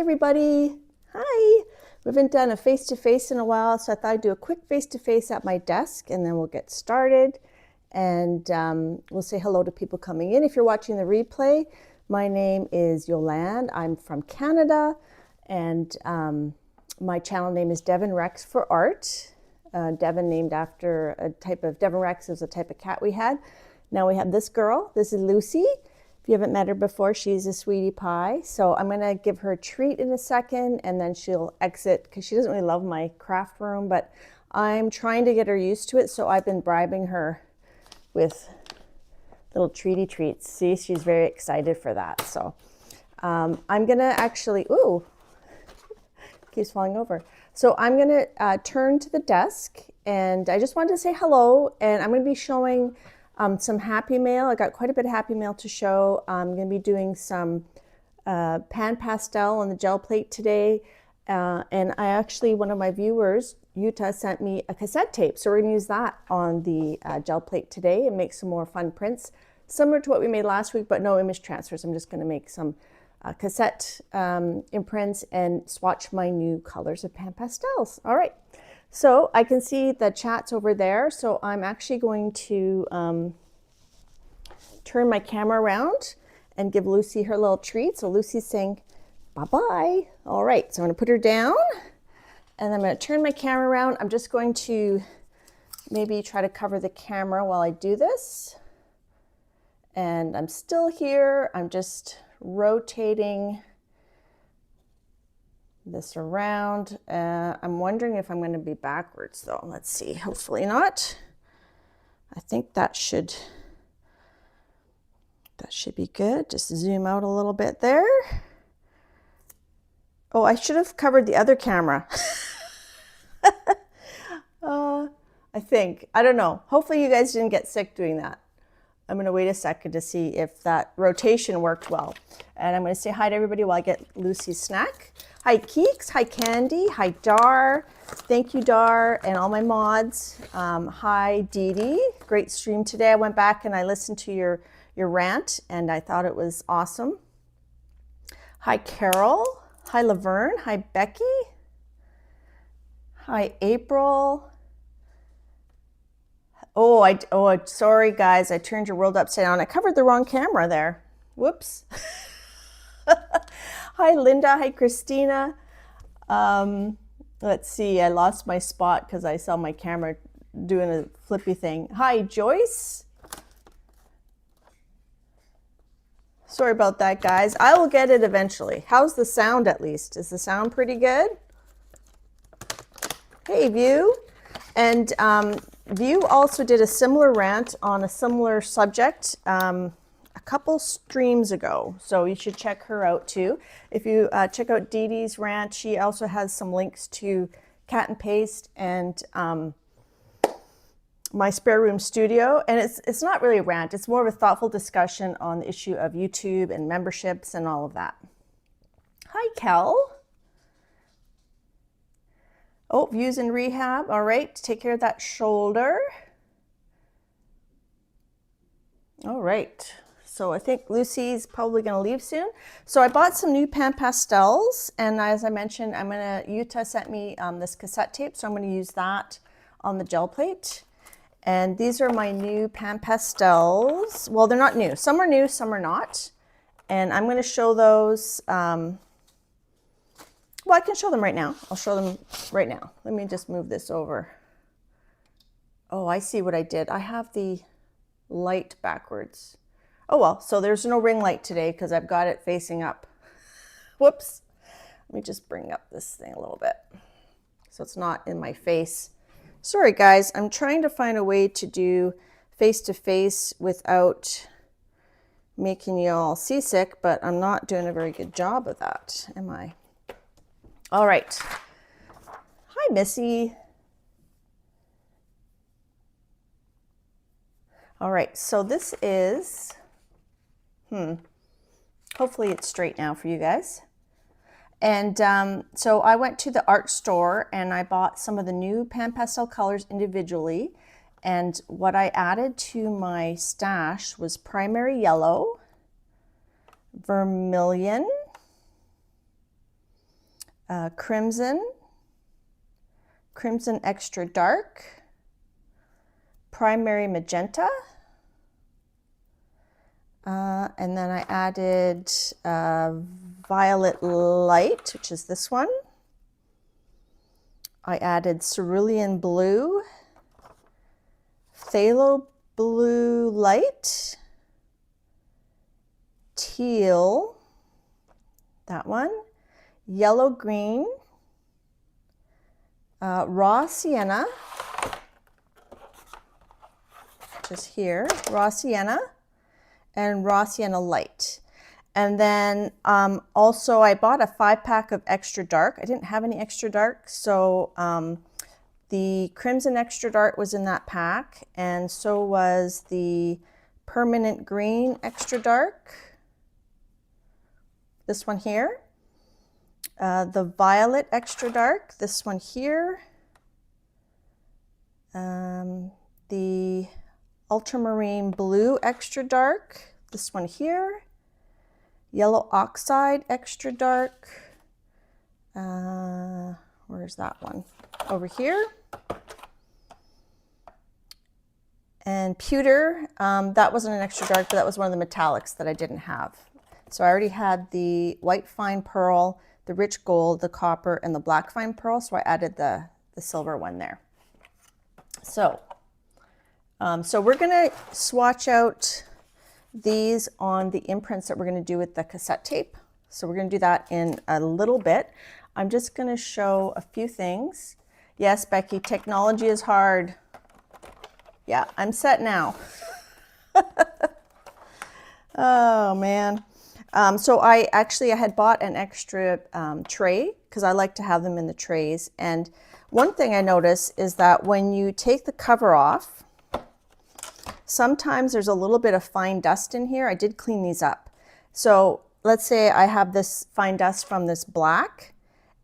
everybody. Hi. We haven't done a face-to-face in a while, so I thought I'd do a quick face-to-face at my desk, and then we'll get started. And we'll say hello to people coming in. If you're watching the replay, my name is Yolande. I'm from Canada, and my channel name is Devon Rex for Art. Devon named after a type of, Devon Rex is a type of cat we had. Now we have this girl. This is Lucy. If you haven't met her before, she's a sweetie pie. So I'm gonna give her a treat in a second, and then she'll exit because she doesn't really love my craft room, but I'm trying to get her used to it. So I've been bribing her with little treaty treats. See, she's very excited for that. So I'm gonna actually, ooh, keeps falling over. So I'm gonna turn to the desk, and I just wanted to say hello, and I'm gonna be showing some happy mail. I got quite a bit of happy mail to show. I'm going to be doing some Pan Pastel on the gel plate today. And I actually, one of my viewers, Utah, sent me a cassette tape. So we're going to use that on the gel plate today and make some more fun prints. Similar to what we made last week, but no image transfers. I'm just going to make some cassette imprints and swatch my new colors of Pan Pastels. All right. So I can see the chat's over there. So I'm actually going to turn my camera around and give Lucy her little treat. So Lucy's saying bye-bye. All right, so I'm gonna put her down, and I'm gonna turn my camera around. I'm just going to maybe try to cover the camera while I do this. And I'm still here. I'm just rotating this around. I'm wondering if I'm going to be backwards though. Let's see, hopefully not. I think that should be good. Just zoom out a little bit there. Oh, I should have covered the other camera. I think, I don't know. Hopefully you guys didn't get sick doing that. I'm going to wait a second to see if that rotation worked well. And I'm going to say hi to everybody while I get Lucy's snack. Hi Keeks, hi Candy, hi Dar. Thank you, Dar, and all my mods. Hi Dee Dee, great stream today. I went back and I listened to your rant, and I thought it was awesome. Hi Carol, hi Laverne, hi Becky. Hi April. Oh, sorry guys, I turned your world upside down. I covered the wrong camera there. Whoops. Hi Linda, hi Christina. Let's see, I lost my spot because I saw my camera doing a flippy thing. Hi Joyce. Sorry about that, guys. I will get it eventually. How's the sound at least? Is the sound pretty good? Hey View. And View also did a similar rant on a similar subject a couple streams ago, so you should check her out too. If you check out Dee Dee's rant, she also has some links to Cat and Paste and my spare room studio. And it's not really a rant, it's more of a thoughtful discussion on the issue of YouTube and memberships and all of that. Hi Kel. Oh, Views in rehab. All right, take care of that shoulder. All right. So I think Lucy's probably going to leave soon. So I bought some new Pan Pastels, and as I mentioned, Utah sent me this cassette tape, so I'm going to use that on the gel plate. And these are my new Pan Pastels. Well, they're not new. Some are new, some are not. And I'm going to show those. Well, I can show them right now. I'll show them right now. Let me just move this over. Oh, I see what I did. I have the light backwards. Oh well, so there's no ring light today because I've got it facing up. Whoops. Let me just bring up this thing a little bit so it's not in my face. Sorry guys, I'm trying to find a way to do face-to-face without making you all seasick, but I'm not doing a very good job of that, am I? All right. Hi, Missy. All right, so this is, hopefully it's straight now for you guys. And so I went to the art store and I bought some of the new Pan Pastel colors individually. And what I added to my stash was primary yellow, vermilion, Crimson, Crimson Extra Dark, Primary Magenta, and then I added Violet Light, which is this one. I added Cerulean Blue, Phthalo Blue Light, Teal, that one, Yellow Green, Raw Sienna, which is here, Raw Sienna, and Raw Sienna Light. And then also I bought a 5-pack of Extra Dark. I didn't have any Extra Dark, so the Crimson Extra Dark was in that pack, and so was the Permanent Green Extra Dark, this one here, the Violet Extra Dark, this one here, the Ultramarine Blue Extra Dark, this one here, Yellow Oxide Extra Dark, where's that one? Over here. And Pewter, that wasn't an Extra Dark, but that was one of the metallics that I didn't have. So I already had the White Fine Pearl, the Rich Gold, the Copper, and the Black Fine Pearl, so I added the silver one there. So, so we're gonna swatch out these on the imprints that we're going to do with the cassette tape. So we're going to do that in a little bit. I'm just going to show a few things. Yes, Becky, technology is hard. Yeah, I'm set now. Oh man. So I had bought an extra tray because I like to have them in the trays. And one thing I notice is that when you take the cover off, sometimes there's a little bit of fine dust in here. I did clean these up. So let's say I have this fine dust from this black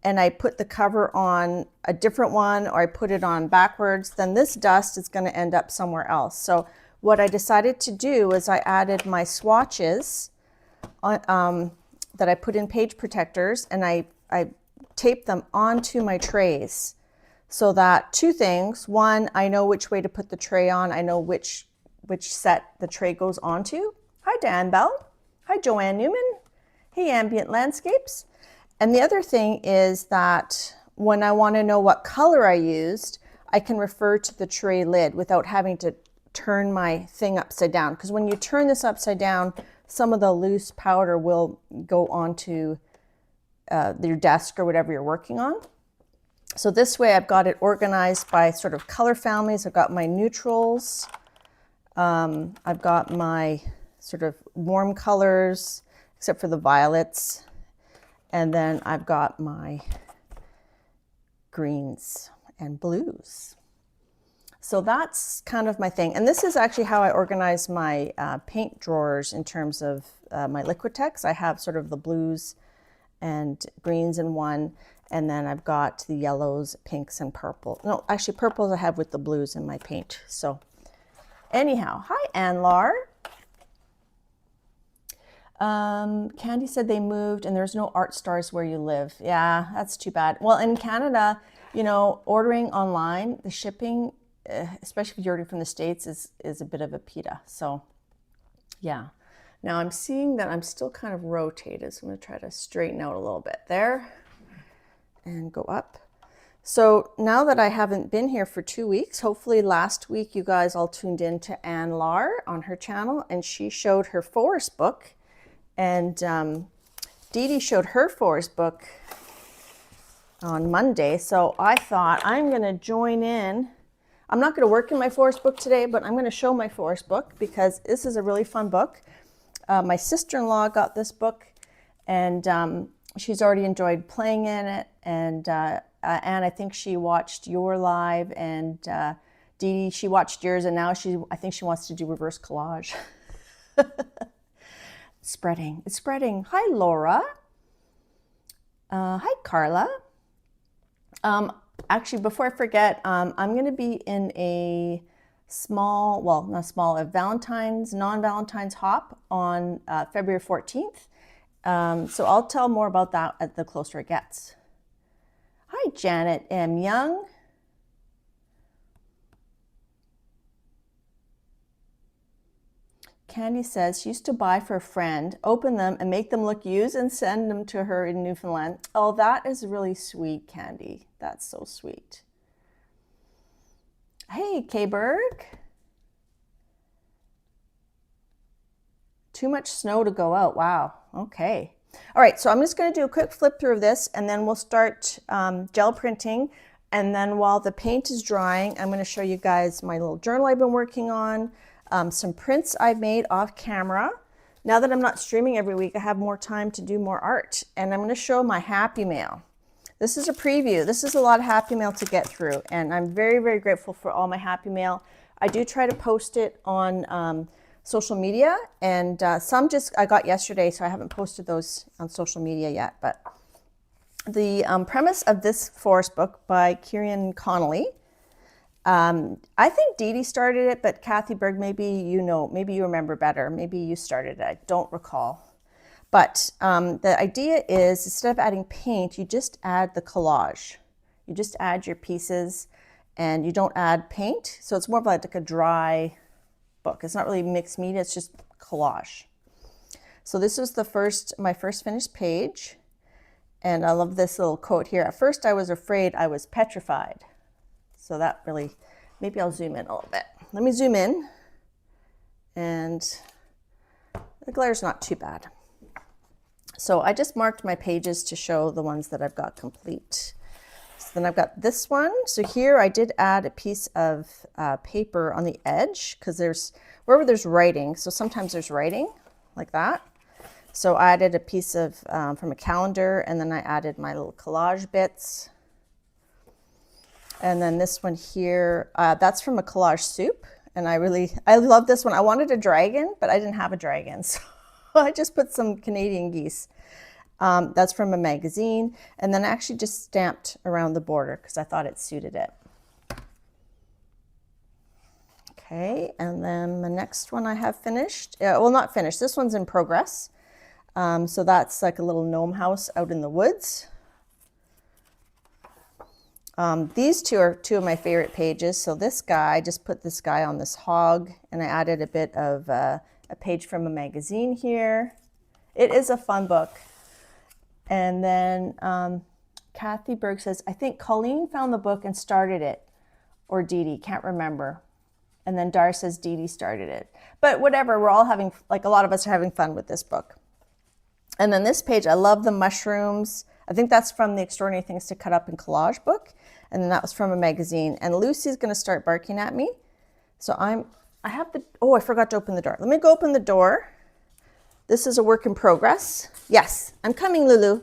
and I put the cover on a different one, or I put it on backwards, then this dust is going to end up somewhere else. So what I decided to do is I added my swatches on, that I put in page protectors, and I taped them onto my trays so that two things. One, I know which way to put the tray on. I know which set the tray goes onto. Hi, Dan Bell. Hi, Joanne Newman. Hey, Ambient Landscapes. And the other thing is that when I want to know what color I used, I can refer to the tray lid without having to turn my thing upside down. Because when you turn this upside down, some of the loose powder will go onto your desk or whatever you're working on. So this way I've got it organized by sort of color families. I've got my neutrals. I've got my sort of warm colors, except for the violets. And then I've got my greens and blues. So that's kind of my thing. And this is actually how I organize my paint drawers in terms of my Liquitex. I have sort of the blues and greens in one, and then I've got the yellows, pinks, and purple. No, actually purples I have with the blues in my paint. So anyhow, hi, Anlar. Candy said they moved and there's no Art Stars where you live. Yeah, that's too bad. Well, in Canada, you know, ordering online, the shipping, especially if you're ordering from the States, is a bit of a pita. So yeah. Now I'm seeing that I'm still kind of rotated, so I'm going to try to straighten out a little bit there and go up. So now that I haven't been here for 2 weeks, hopefully last week you guys all tuned in to Anne Lar on her channel, and she showed her forest book, and Dee Dee showed her forest book on Monday. So I thought I'm going to join in. I'm not going to work in my forest book today, but I'm going to show my forest book because this is a really fun book. My sister-in-law got this book, and she's already enjoyed playing in it. And I think she watched your live, and Dee Dee, she watched yours, and now I think she wants to do reverse collage. Spreading, it's spreading. Hi, Laura. Hi, Carla. Actually, before I forget, I'm going to be in a small, well, not small, a Valentine's, non-Valentine's hop on February 14th. So I'll tell more about that the closer it gets. Hi, Janet M. Young. Candy says she used to buy for a friend, open them and make them look used and send them to her in Newfoundland. Oh, that is really sweet, Candy. That's so sweet. Hey, K-Berg. Too much snow to go out. Wow. Okay. All right, so I'm just going to do a quick flip through of this, and then we'll start gel printing. And then while the paint is drying, I'm going to show you guys my little journal I've been working on, some prints I've made off camera. Now that I'm not streaming every week, I have more time to do more art. And I'm going to show my Happy Mail. This is a preview. This is a lot of Happy Mail to get through, and I'm very, very grateful for all my Happy Mail. I do try to post it on social media, and some just I got yesterday, so I haven't posted those on social media yet. But the premise of this forest book by Kieran Connolly, I think Dee Dee started it, but Kathy Berg, maybe you know, maybe you remember better. Maybe you started it. I don't recall. But the idea is, instead of adding paint, you just add the collage. You just add your pieces, and you don't add paint. So it's more of like a dry book. It's not really mixed media, it's just collage. So this was my first finished page, and I love this little quote here. At first I was afraid I was petrified. So that really, maybe I'll zoom in a little bit. Let me zoom in, and the glare's not too bad. So I just marked my pages to show the ones that I've got complete. So then I've got this one. So here I did add a piece of paper on the edge, because wherever there's writing, so sometimes there's writing like that. So I added a piece of from a calendar, and then I added my little collage bits. And then this one here, that's from a collage soup. And I love this one. I wanted a dragon, but I didn't have a dragon. So I just put some Canadian geese. That's from a magazine, and then I actually just stamped around the border because I thought it suited it. Okay, and then the next one I have finished, well, not finished, this one's in progress. So that's like a little gnome house out in the woods. These two are two of my favorite pages. So this guy, I just put this guy on this hog, and I added a bit of a page from a magazine here. It is a fun book. And then Kathy Berg says, I think Colleen found the book and started it, or Dee Dee, can't remember. And then Dar says Dee Dee started it. But whatever, we're all having, like a lot of us are having fun with this book. And then this page, I love the mushrooms. I think that's from the Extraordinary Things to Cut Up in Collage book. And then that was from a magazine. And Lucy's gonna start barking at me. So I forgot to open the door. Let me go open the door. This is a work in progress. Yes, I'm coming, Lulu.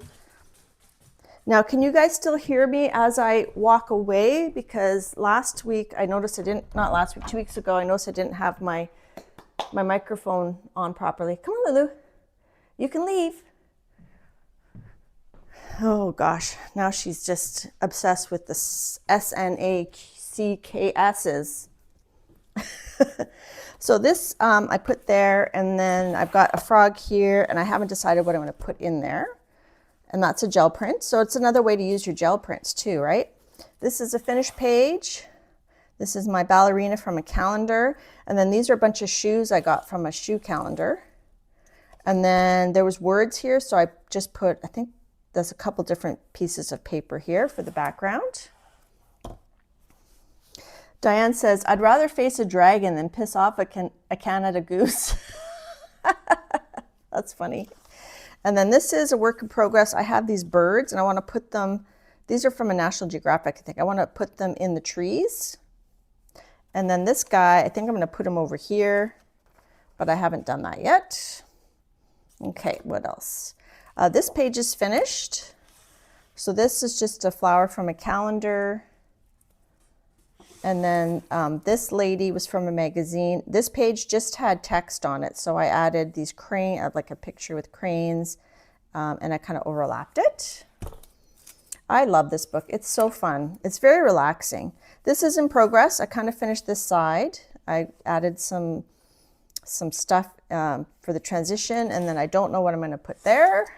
Now, can you guys still hear me as I walk away? Because last week I noticed not last week, 2 weeks ago, I noticed I didn't have my microphone on properly. Come on, Lulu. You can leave. Oh gosh, now she's just obsessed with the SNACKS's. So this I put there, and then I've got a frog here, and I haven't decided what I'm going to put in there. And that's a gel print. So it's another way to use your gel prints too, right? This is a finished page. This is my ballerina from a calendar. And then these are a bunch of shoes I got from a shoe calendar. And then there was words here, so I just put, I think there's a couple different pieces of paper here for the background. Diane says, I'd rather face a dragon than piss off a Canada goose. That's funny. And then this is a work in progress. I have these birds, and I want to put them, these are from a National Geographic, I think. I want to put them in the trees. And then this guy, I think I'm going to put him over here, but I haven't done that yet. Okay, what else? This page is finished. So this is just a flower from a calendar. And then this lady was from a magazine. This page just had text on it, so I added these like a picture with cranes, and I kind of overlapped it. I love this book. It's so fun. It's very relaxing. This is in progress. I kind of finished this side. I added some stuff for the transition, and then I don't know what I'm going to put there.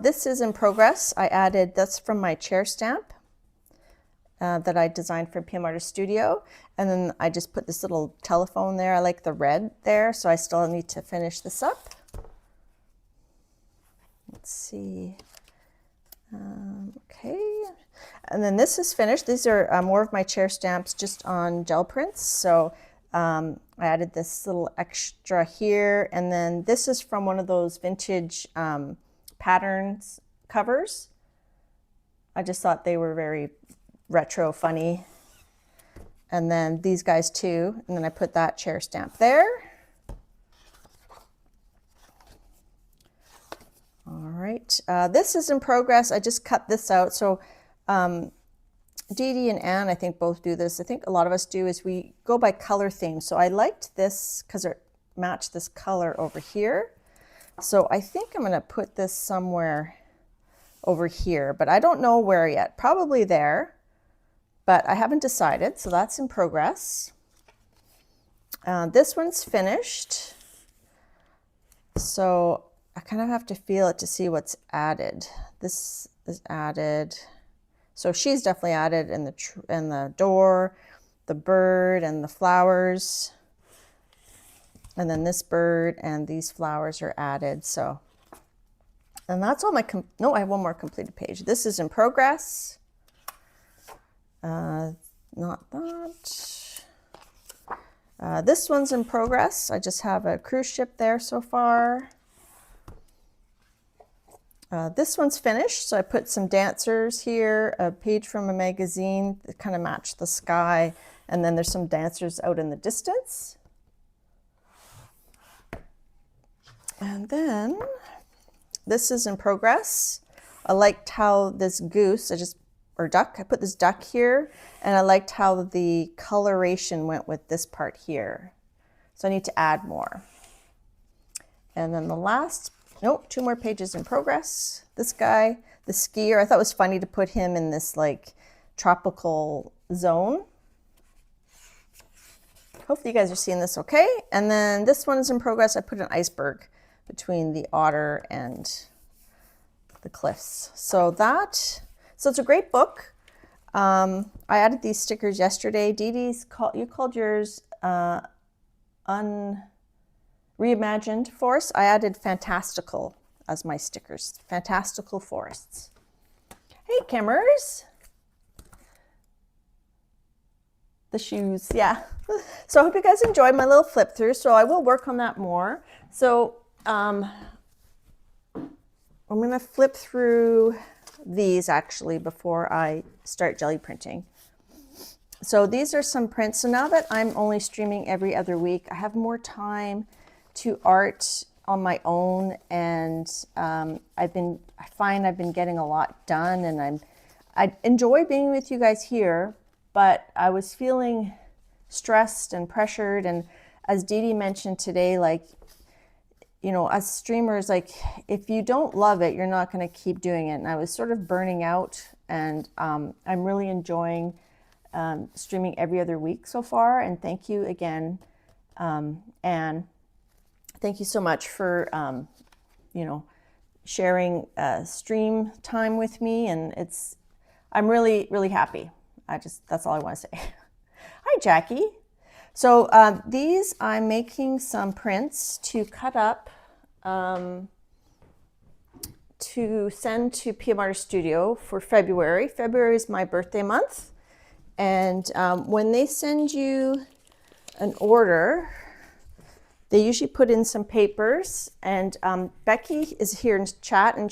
This is in progress. I added, that's from my chair stamp that I designed for PM Artist Studio. And then I just put this little telephone there. I like the red there, so I still need to finish this up. Let's see. Okay. And then this is finished. These are more of my chair stamps just on gel prints. So I added this little extra here. And then this is from one of those vintage patterns covers. I just thought they were very retro funny. And then these guys too. And then I put that chair stamp there. All right, this is in progress. I just cut this out. So Dee Dee and Anne, I think, both do this. I think a lot of us do, is we go by color theme. So I liked this because it matched this color over here. So I think I'm going to put this somewhere over here, but I don't know where yet. Probably there, but I haven't decided. So that's in progress. This one's finished. So I kind of have to feel it to see what's added. This is added. So she's definitely added in the door, the bird and the flowers. And then this bird and these flowers are added. So, and that's all my, no, I have one more completed page. This is in progress. Not that. This one's in progress. I just have a cruise ship there so far. This one's finished, so I put some dancers here, a page from a magazine that kind of matched the sky, and then there's some dancers out in the distance. And then this is in progress. I liked how this goose, or duck, I put this duck here, and I liked how the coloration went with this part here. So I need to add more. And then the last, nope, 2 more pages in progress. This guy, the skier, I thought it was funny to put him in this like tropical zone. Hopefully you guys are seeing this okay. And then this one is in progress. I put an iceberg between the otter and the cliffs. So it's a great book. I added these stickers yesterday. Dee Dee's, you called yours Reimagined Forest. I added fantastical as my stickers. Fantastical forests. Hey, Kimmers. The shoes, yeah. So I hope you guys enjoyed my little flip through. So I will work on that more. So I'm gonna flip through these actually before I start jelly printing. So these are some prints. So now that I'm only streaming every other week, I have more time to art on my own, and I find I've been getting a lot done, and I enjoy being with you guys here, but I was feeling stressed and pressured, and as Dee Dee mentioned today, like, you know, as streamers, like, if you don't love it, you're not going to keep doing it. And I was sort of burning out, and I'm really enjoying streaming every other week so far. And thank you again, Anne. Thank you so much for, you know, sharing stream time with me. And I'm really, really happy. That's all I want to say. Hi, Jackie. So these, I'm making some prints to cut up to send to PM Artist Studio for February. February is my birthday month. And when they send you an order, they usually put in some papers. And Becky is here in chat, and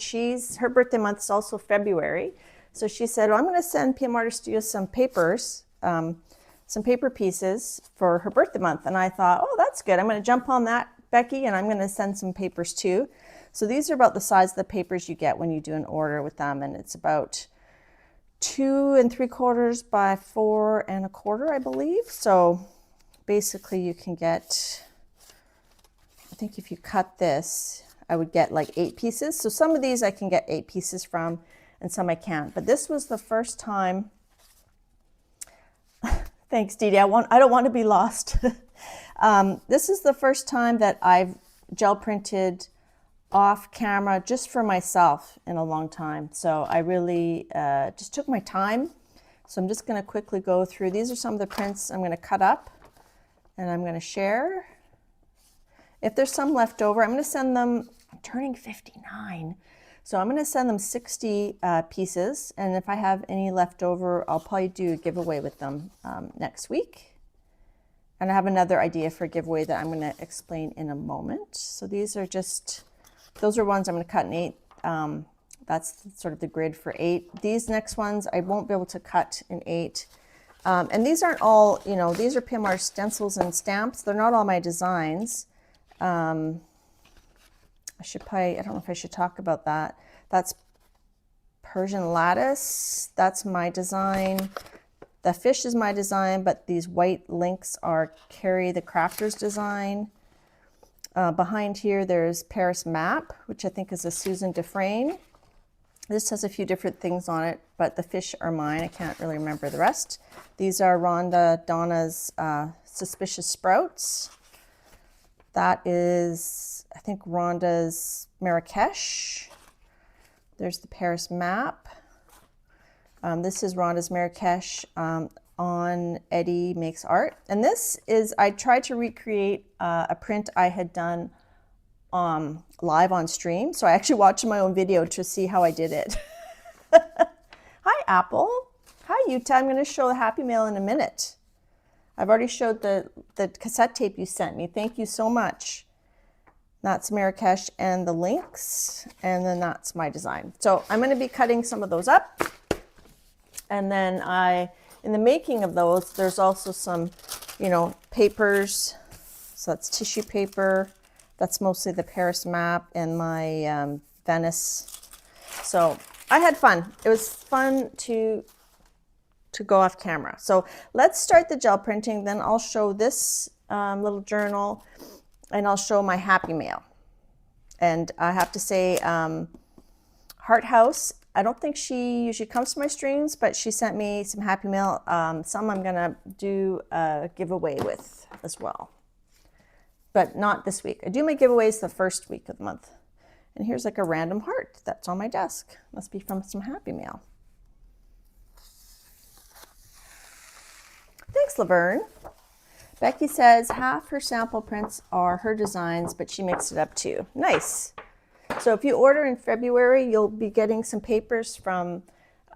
her birthday month is also February. So she said, well, I'm going to send PM Artist Studio some papers, some paper pieces for her birthday month. And I thought, oh, that's good. I'm going to jump on that, Becky, and I'm going to send some papers too. So these are about the size of the papers you get when you do an order with them. And it's about 2 3/4 by 4 1/4, I believe. So basically you can get, I think if you cut this, I would get like 8 pieces. So some of these I can get 8 pieces from, and some I can't. But this was the first time. Thanks, Dee Dee. I don't want to be lost. This is the first time that I've gel printed off camera just for myself in a long time. So I really just took my time. So I'm just going to quickly go through. These are some of the prints I'm going to cut up and I'm going to share. If there's some left over, I'm going to send them, I'm turning 59. So I'm going to send them 60 pieces. And if I have any left over, I'll probably do a giveaway with them next week. And I have another idea for a giveaway that I'm going to explain in a moment. So these are just, those are ones I'm going to cut in 8. That's sort of the grid for 8. These next ones I won't be able to cut in 8. And these aren't all, you know, these are PMR stencils and stamps. They're not all my designs. I should probably, I don't know if I should talk about that. That's Persian lattice. That's my design. The fish is my design, but these white links are Carrie the Crafter's design. Behind here, there's Paris Map, which I think is a Susan Dufresne. This has a few different things on it, but the fish are mine. I can't really remember the rest. These are Rhonda Donna's Suspicious Sprouts. That is, I think, Rhonda's Marrakesh. There's the Paris Map. This is Rhonda's Marrakesh on Eddie Makes Art. And this is, I tried to recreate a print I had done live on stream. So I actually watched my own video to see how I did it. Hi, Apple. Hi, Utah. I'm going to show the Happy Mail in a minute. I've already showed the cassette tape you sent me. Thank you so much. That's Marrakesh and the links. And then that's my design. So I'm going to be cutting some of those up. And then in the making of those, there's also some, you know, papers. So that's tissue paper. That's mostly the Paris Map and my Venice. So I had fun. It was fun to go off camera. So let's start the gel printing. Then I'll show this little journal and I'll show my Happy Mail. And I have to say, Heart House, I don't think she usually comes to my streams, but she sent me some Happy Mail. Some I'm gonna do a giveaway with as well, but not this week. I do my giveaways the first week of the month. And here's like a random heart that's on my desk. Must be from some Happy Mail. Thanks, Laverne. Becky says half her sample prints are her designs, but she mixed it up too. Nice. So if you order in February, you'll be getting some papers from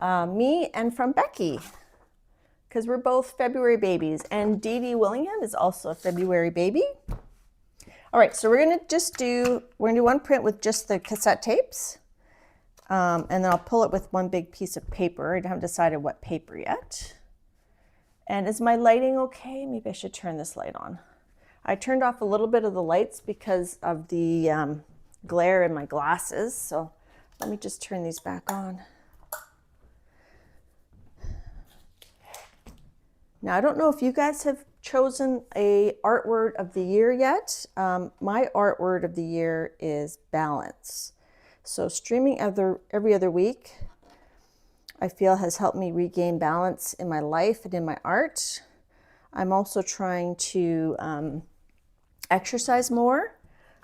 me and from Becky, because we're both February babies. And Dee Dee Willingham is also a February baby. All right, so we're gonna do one print with just the cassette tapes. And then I'll pull it with one big piece of paper. I haven't decided what paper yet. And is my lighting okay? Maybe I should turn this light on. I turned off a little bit of the lights because of the glare in my glasses. So let me just turn these back on. Now, I don't know if you guys have chosen a art word of the year yet. My art word of the year is balance. So streaming every other week, I feel has helped me regain balance in my life and in my art. I'm also trying to exercise more.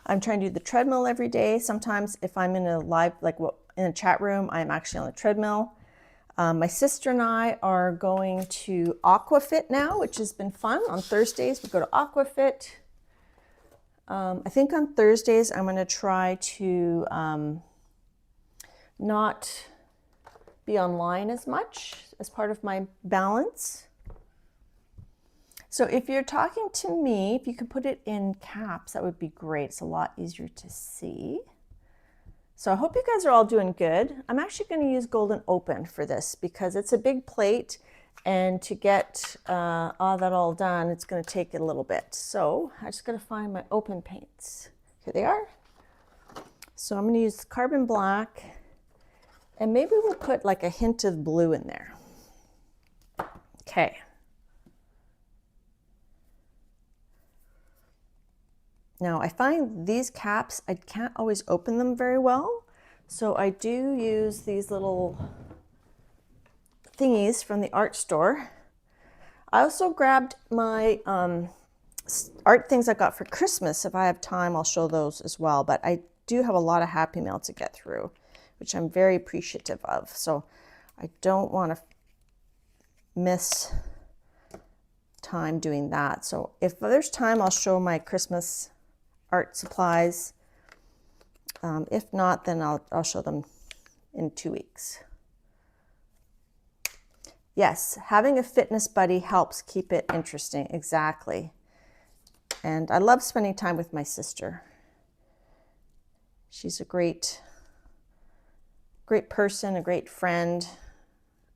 I'm trying to do the treadmill every day. Sometimes if I'm in a live, in a chat room, I'm actually on the treadmill. My sister and I are going to Aquafit now, which has been fun. On Thursdays, we go to Aquafit. I think on Thursdays, I'm going to try to not be online as much as part of my balance. So if you're talking to me, if you could put it in caps, that would be great. It's a lot easier to see. So I hope you guys are all doing good. I'm actually going to use Golden Open for this because it's a big plate, and to get all that all done, it's going to take it a little bit. So I just got to find my open paints. Here they are. So I'm going to use carbon black, and maybe we'll put like a hint of blue in there. Okay. Now I find these caps, I can't always open them very well. So I do use these little thingies from the art store. I also grabbed my art things I got for Christmas. If I have time, I'll show those as well. But I do have a lot of Happy Mail to get through, which I'm very appreciative of. So I don't want to miss time doing that. So if there's time, I'll show my Christmas art supplies. If not, then I'll show them in 2 weeks. Yes, having a fitness buddy helps keep it interesting. Exactly. And I love spending time with my sister. She's a great person, a great friend.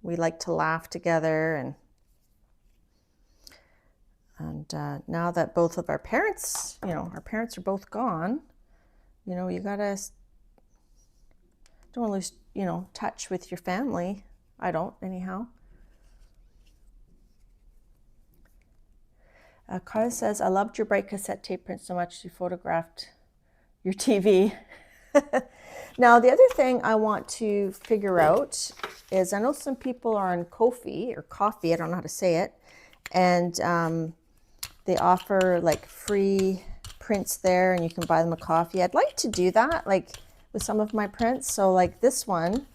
We like to laugh together, and now that both of our parents, our parents are both gone, you gotta, don't lose, touch with your family. I don't, anyhow. Carla says, I loved your bright cassette tape print so much you photographed your TV. Now, the other thing I want to figure out is, I know some people are on Ko-fi or coffee, I don't know how to say it, and they offer like free prints there, and you can buy them a coffee. I'd like to do that, like with some of my prints. So like this one,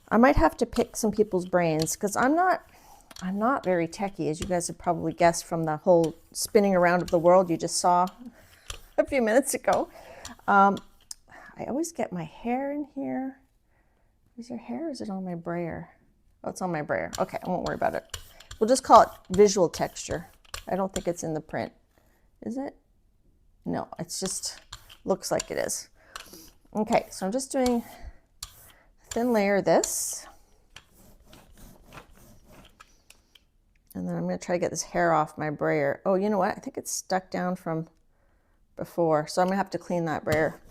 I might have to pick some people's brains, because I'm not very techie, as you guys have probably guessed from the whole spinning around of the world you just saw a few minutes ago. I always get my hair in here. Is your hair, or is it on my brayer? Oh, it's on my brayer. Okay, I won't worry about it. We'll just call it visual texture. I don't think it's in the print. Is it? No, it's just looks like it is. Okay, so I'm just doing a thin layer of this. And then I'm going to try to get this hair off my brayer. Oh, you know what? I think it's stuck down from before, so I'm going to have to clean that brayer.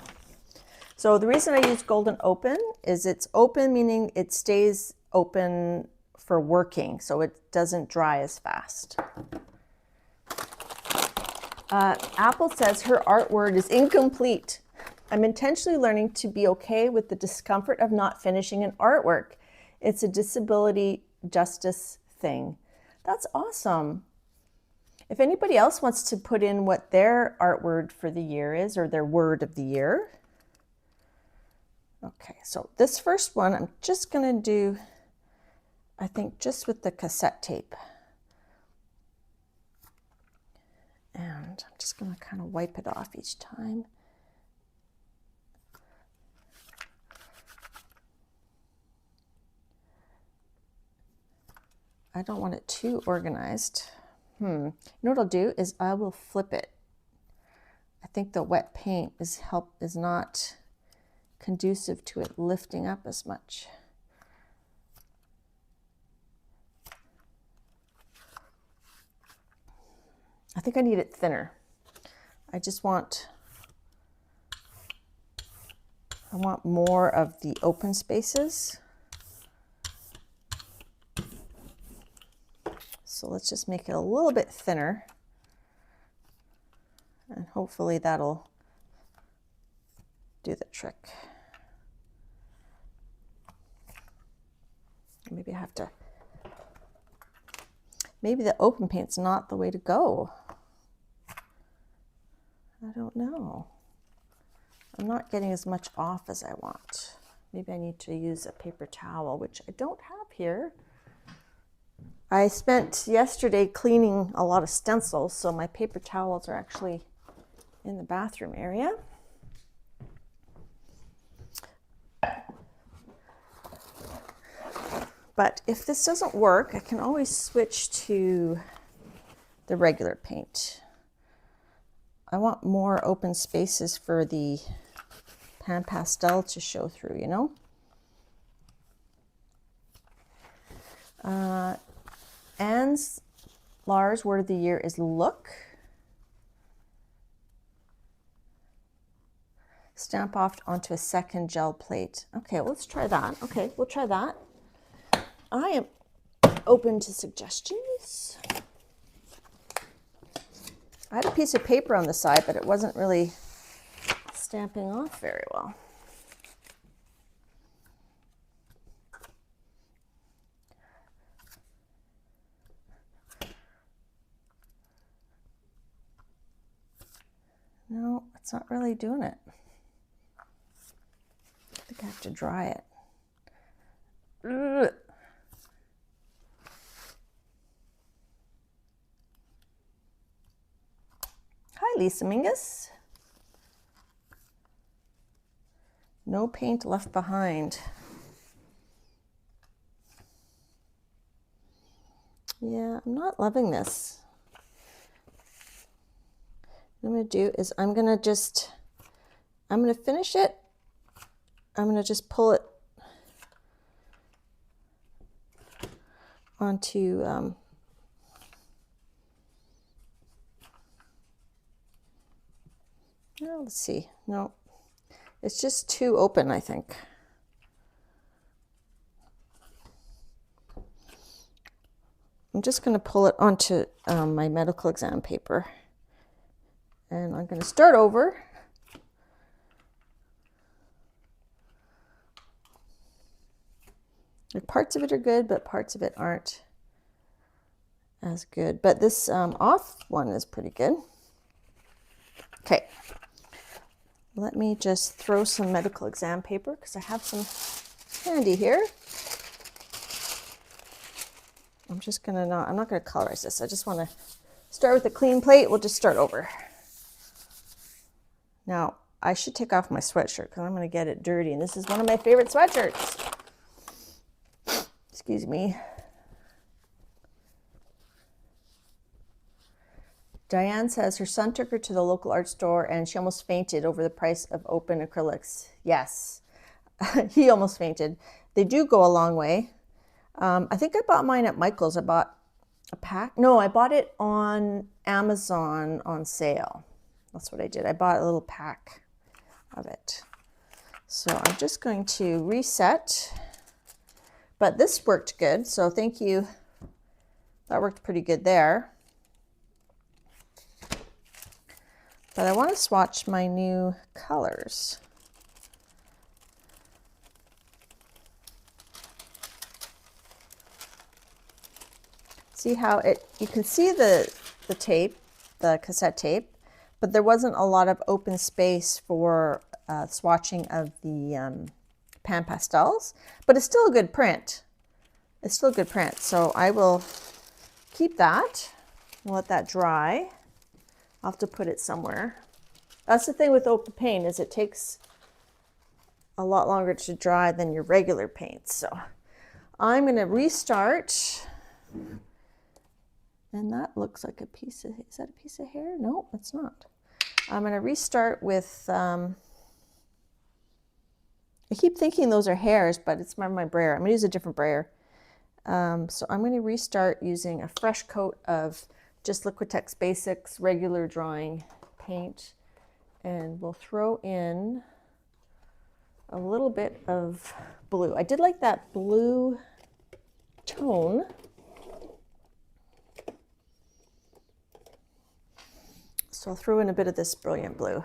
So the reason I use Golden Open is it's open, meaning it stays open for working, so it doesn't dry as fast. Apple says her art word is incomplete. I'm intentionally learning to be okay with the discomfort of not finishing an artwork. It's a disability justice thing. That's awesome. If anybody else wants to put in what their art word for the year is, or their word of the year. Okay, so this first one, I'm just going to do, I think, just with the cassette tape. And I'm just going to kind of wipe it off each time. I don't want it too organized. You know what I'll do is I will flip it. I think the wet paint is not conducive to it lifting up as much. I think I need it thinner. I want more of the open spaces. So let's just make it a little bit thinner, and hopefully that'll do the trick. Maybe the open paint's not the way to go. I don't know. I'm not getting as much off as I want. Maybe I need to use a paper towel, which I don't have here. I spent yesterday cleaning a lot of stencils, so my paper towels are actually in the bathroom area. But if this doesn't work, I can always switch to the regular paint. I want more open spaces for the Pan Pastel to show through, you know? Anne's Lars word of the year is look. Stamp off onto a second gel plate. Okay, well, let's try that. Okay, we'll try that. I am open to suggestions. I had a piece of paper on the side, but it wasn't really stamping off very well. No, it's not really doing it. think I have to dry it. Ugh. Hi, Lisa Mingus. No paint left behind. Yeah, I'm not loving this. What I'm going to do is I'm going to finish it. I'm going to just pull it onto well, let's see. No, it's just too open, I think. I'm just going to pull it onto my medical exam paper, and I'm going to start over. Like, parts of it are good, but parts of it aren't as good. But this off one is pretty good. Okay, let me just throw some medical exam paper because I have some handy here. I'm just gonna I'm not gonna colorize this. I just want to start with a clean plate. We'll just start over. Now, I should take off my sweatshirt because I'm gonna get it dirty, and this is one of my favorite sweatshirts. Excuse me. Diane says her son took her to the local art store and she almost fainted over the price of open acrylics. Yes, he almost fainted. They do go a long way. I think I bought mine at Michael's. I bought a pack. No, I bought it on Amazon on sale. That's what I did. I bought a little pack of it. So I'm just going to reset. But this worked good, so thank you. That worked pretty good there. But I want to swatch my new colors. See how you can see the tape, the cassette tape, but there wasn't a lot of open space for swatching of the Pan Pastels, but it's still a good print. It's still a good print, so I will keep that and let that dry. I'll have to put it somewhere. That's the thing with open paint, is it takes a lot longer to dry than your regular paint. So I'm going to restart. And that looks like a piece of, is that a piece of hair? No, it's not. I'm going to restart with, I keep thinking those are hairs, but it's my brayer. I'm going to use a different brayer. So I'm going to restart using a fresh coat of just Liquitex Basics regular drawing paint, and we'll throw in a little bit of blue. I did like that blue tone. So I'll throw in a bit of this brilliant blue.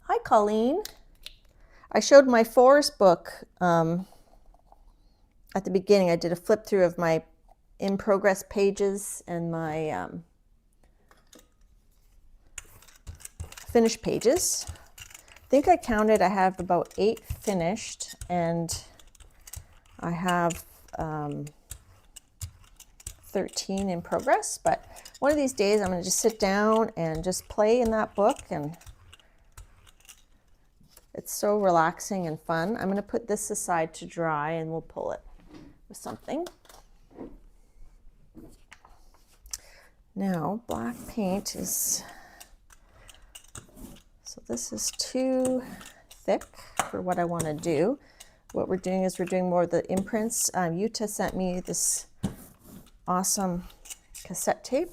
Hi, Colleen. I showed my forest book at the beginning. I did a flip through of my in progress pages and my finished pages. I think I counted, I have about 8 finished, and I have 13 in progress. But one of these days I'm going to just sit down and just play in that book, and it's so relaxing and fun. I'm going to put this aside to dry and we'll pull it with something. Now, black paint is, so this is too thick for what I want to do. What we're doing is we're doing more of the imprints. Yuta sent me this awesome cassette tape.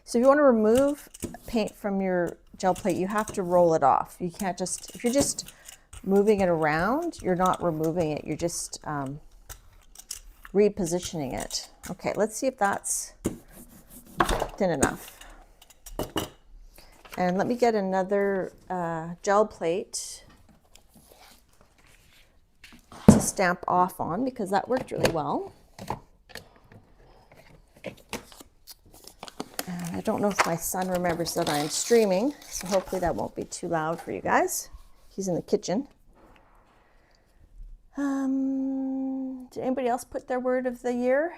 So if you want to remove paint from your gel plate, you have to roll it off. You can't just, if you're just moving it around, you're not removing it, you're just repositioning it. Okay, let's see if that's thin enough. And let me get another gel plate to stamp off on, because that worked really well. And I don't know if my son remembers that I'm streaming, so hopefully that won't be too loud for you guys. He's in the kitchen. Did anybody else put their word of the year?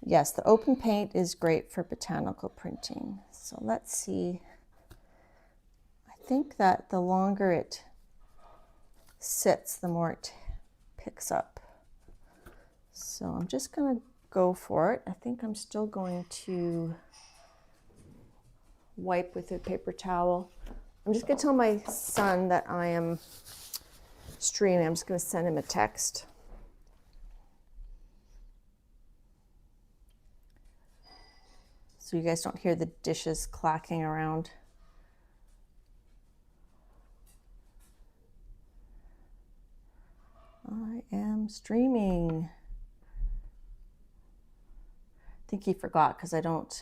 Yes, the open paint is great for botanical printing. So let's see. I think that the longer it sits, the more it picks up. So I'm just going to go for it. I think I'm still going to wipe with a paper towel. I'm just going to tell my son that I am streaming. I'm just going to send him a text. So you guys don't hear the dishes clacking around. I am streaming. I think he forgot because I don't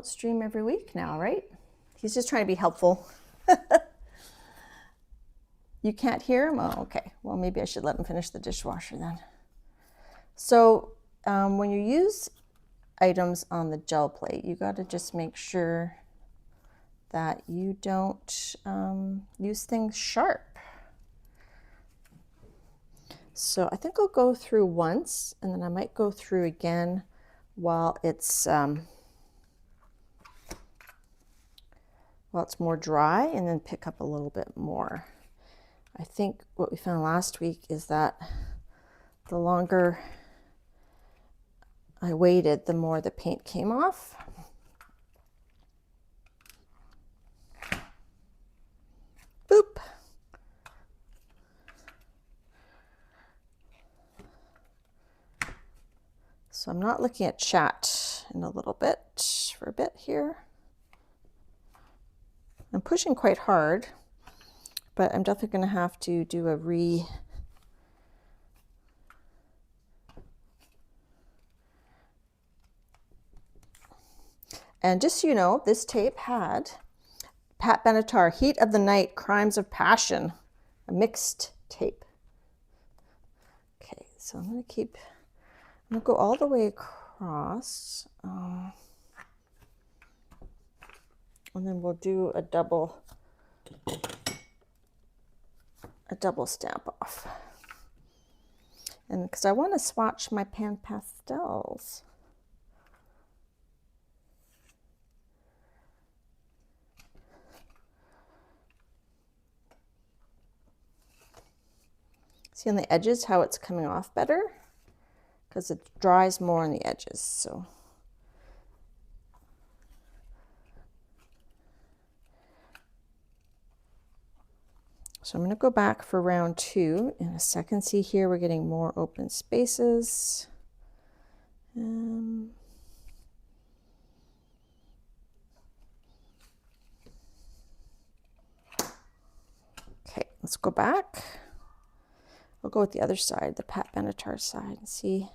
stream every week now, right? He's just trying to be helpful. You can't hear him? Oh, okay. Well, maybe I should let him finish the dishwasher then. So when you use items on the gel plate, you got to just make sure that you don't use things sharp. So I think I'll go through once, and then I might go through again while it's more dry, and then pick up a little bit more. I think what we found last week is that the longer I waited, the more the paint came off. Boop. So I'm not looking at chat in a little bit, for a bit here. I'm pushing quite hard, but I'm definitely going to have to do a And just so you know, this tape had Pat Benatar, Heat of the Night, Crimes of Passion, a mixed tape. Okay, so I'm going to go all the way across. And then we'll do a double stamp off. And because I want to swatch my Pan Pastels. See on the edges how it's coming off better? Because it dries more on the edges. So I'm going to go back for round 2 in a second. See here, we're getting more open spaces. Okay, let's go back. I'll go with the other side, the Pat Benatar side, and see.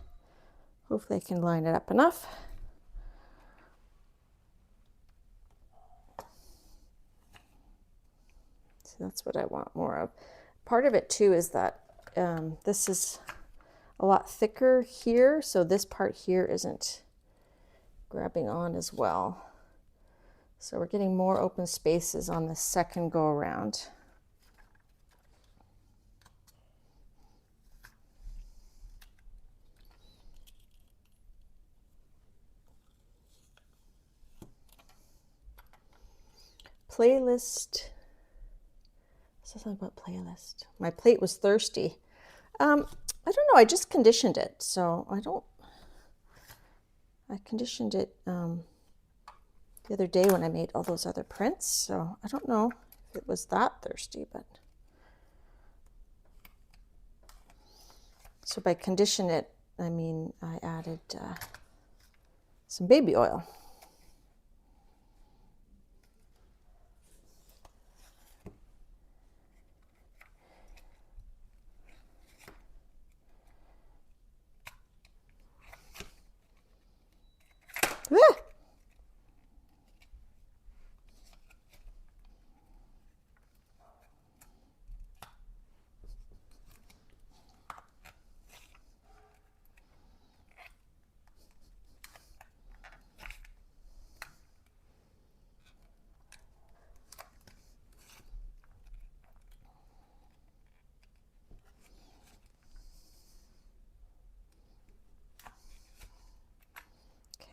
Hopefully I can line it up enough. So that's what I want more of. Part of it too is that this is a lot thicker here, so this part here isn't grabbing on as well. So we're getting more open spaces on the second go around. Playlist. Something about playlist. My plate was thirsty. I don't know. I just conditioned it, so I conditioned it the other day when I made all those other prints. So I don't know if it was that thirsty, but so by condition it, I mean I added some baby oil. Ah!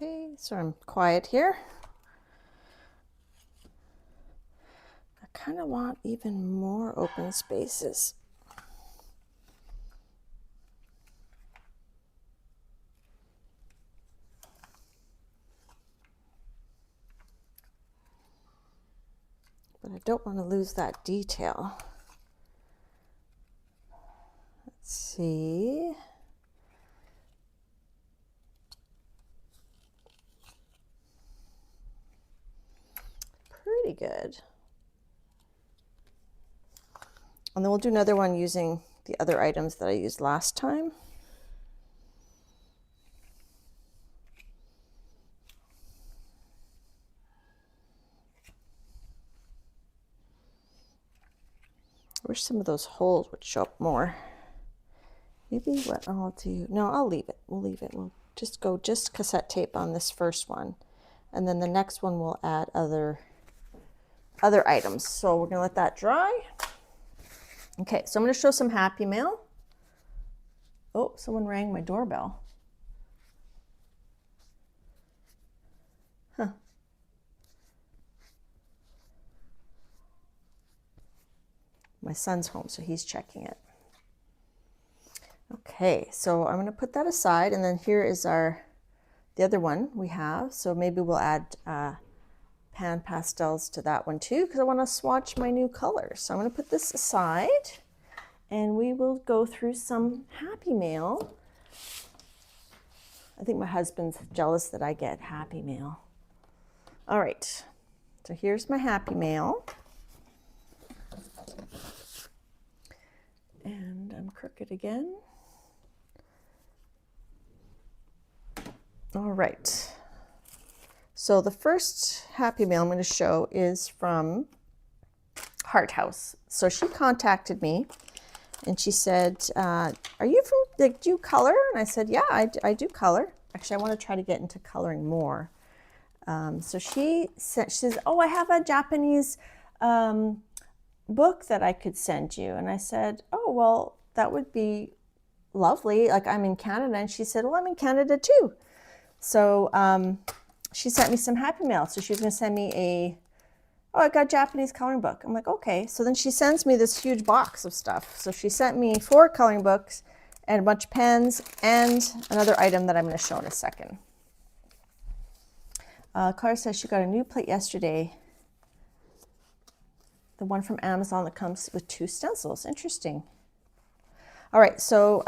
Okay, so I'm quiet here. I kind of want even more open spaces. But I don't want to lose that detail. Let's see. Pretty good. And then we'll do another one using the other items that I used last time. I wish some of those holes would show up more. Maybe what I'll do, no, I'll leave it. We'll leave it. We'll just go cassette tape on this first one. And then the next one we'll add other items. So we're gonna let that dry. Okay, so I'm gonna show some Happy Mail. Oh, someone rang my doorbell. Huh. My son's home, so he's checking it. Okay, so I'm gonna put that aside, and then here is the other one we have. So maybe we'll add Pan Pastels to that one too, because I want to swatch my new colors. So I'm going to put this aside, and we will go through some Happy Mail. I think my husband's jealous that I get Happy Mail. All right, so here's my Happy Mail. And I'm crooked again. All right. So the first Happy Mail I'm going to show is from Heart House. So she contacted me and she said, are you from, like, do you color? And I said, yeah, I do color. Actually, I want to try to get into coloring more. So she says, oh, I have a Japanese book that I could send you. And I said, oh, well, that would be lovely. Like, I'm in Canada. And she said, well, I'm in Canada too. So she sent me some Happy Mail. So she was going to send me I got a Japanese coloring book. I'm like, okay. So then she sends me this huge box of stuff. So she sent me 4 coloring books and a bunch of pens and another item that I'm going to show in a second. Cara says she got a new plate yesterday. The one from Amazon that comes with 2 stencils. Interesting. All right, so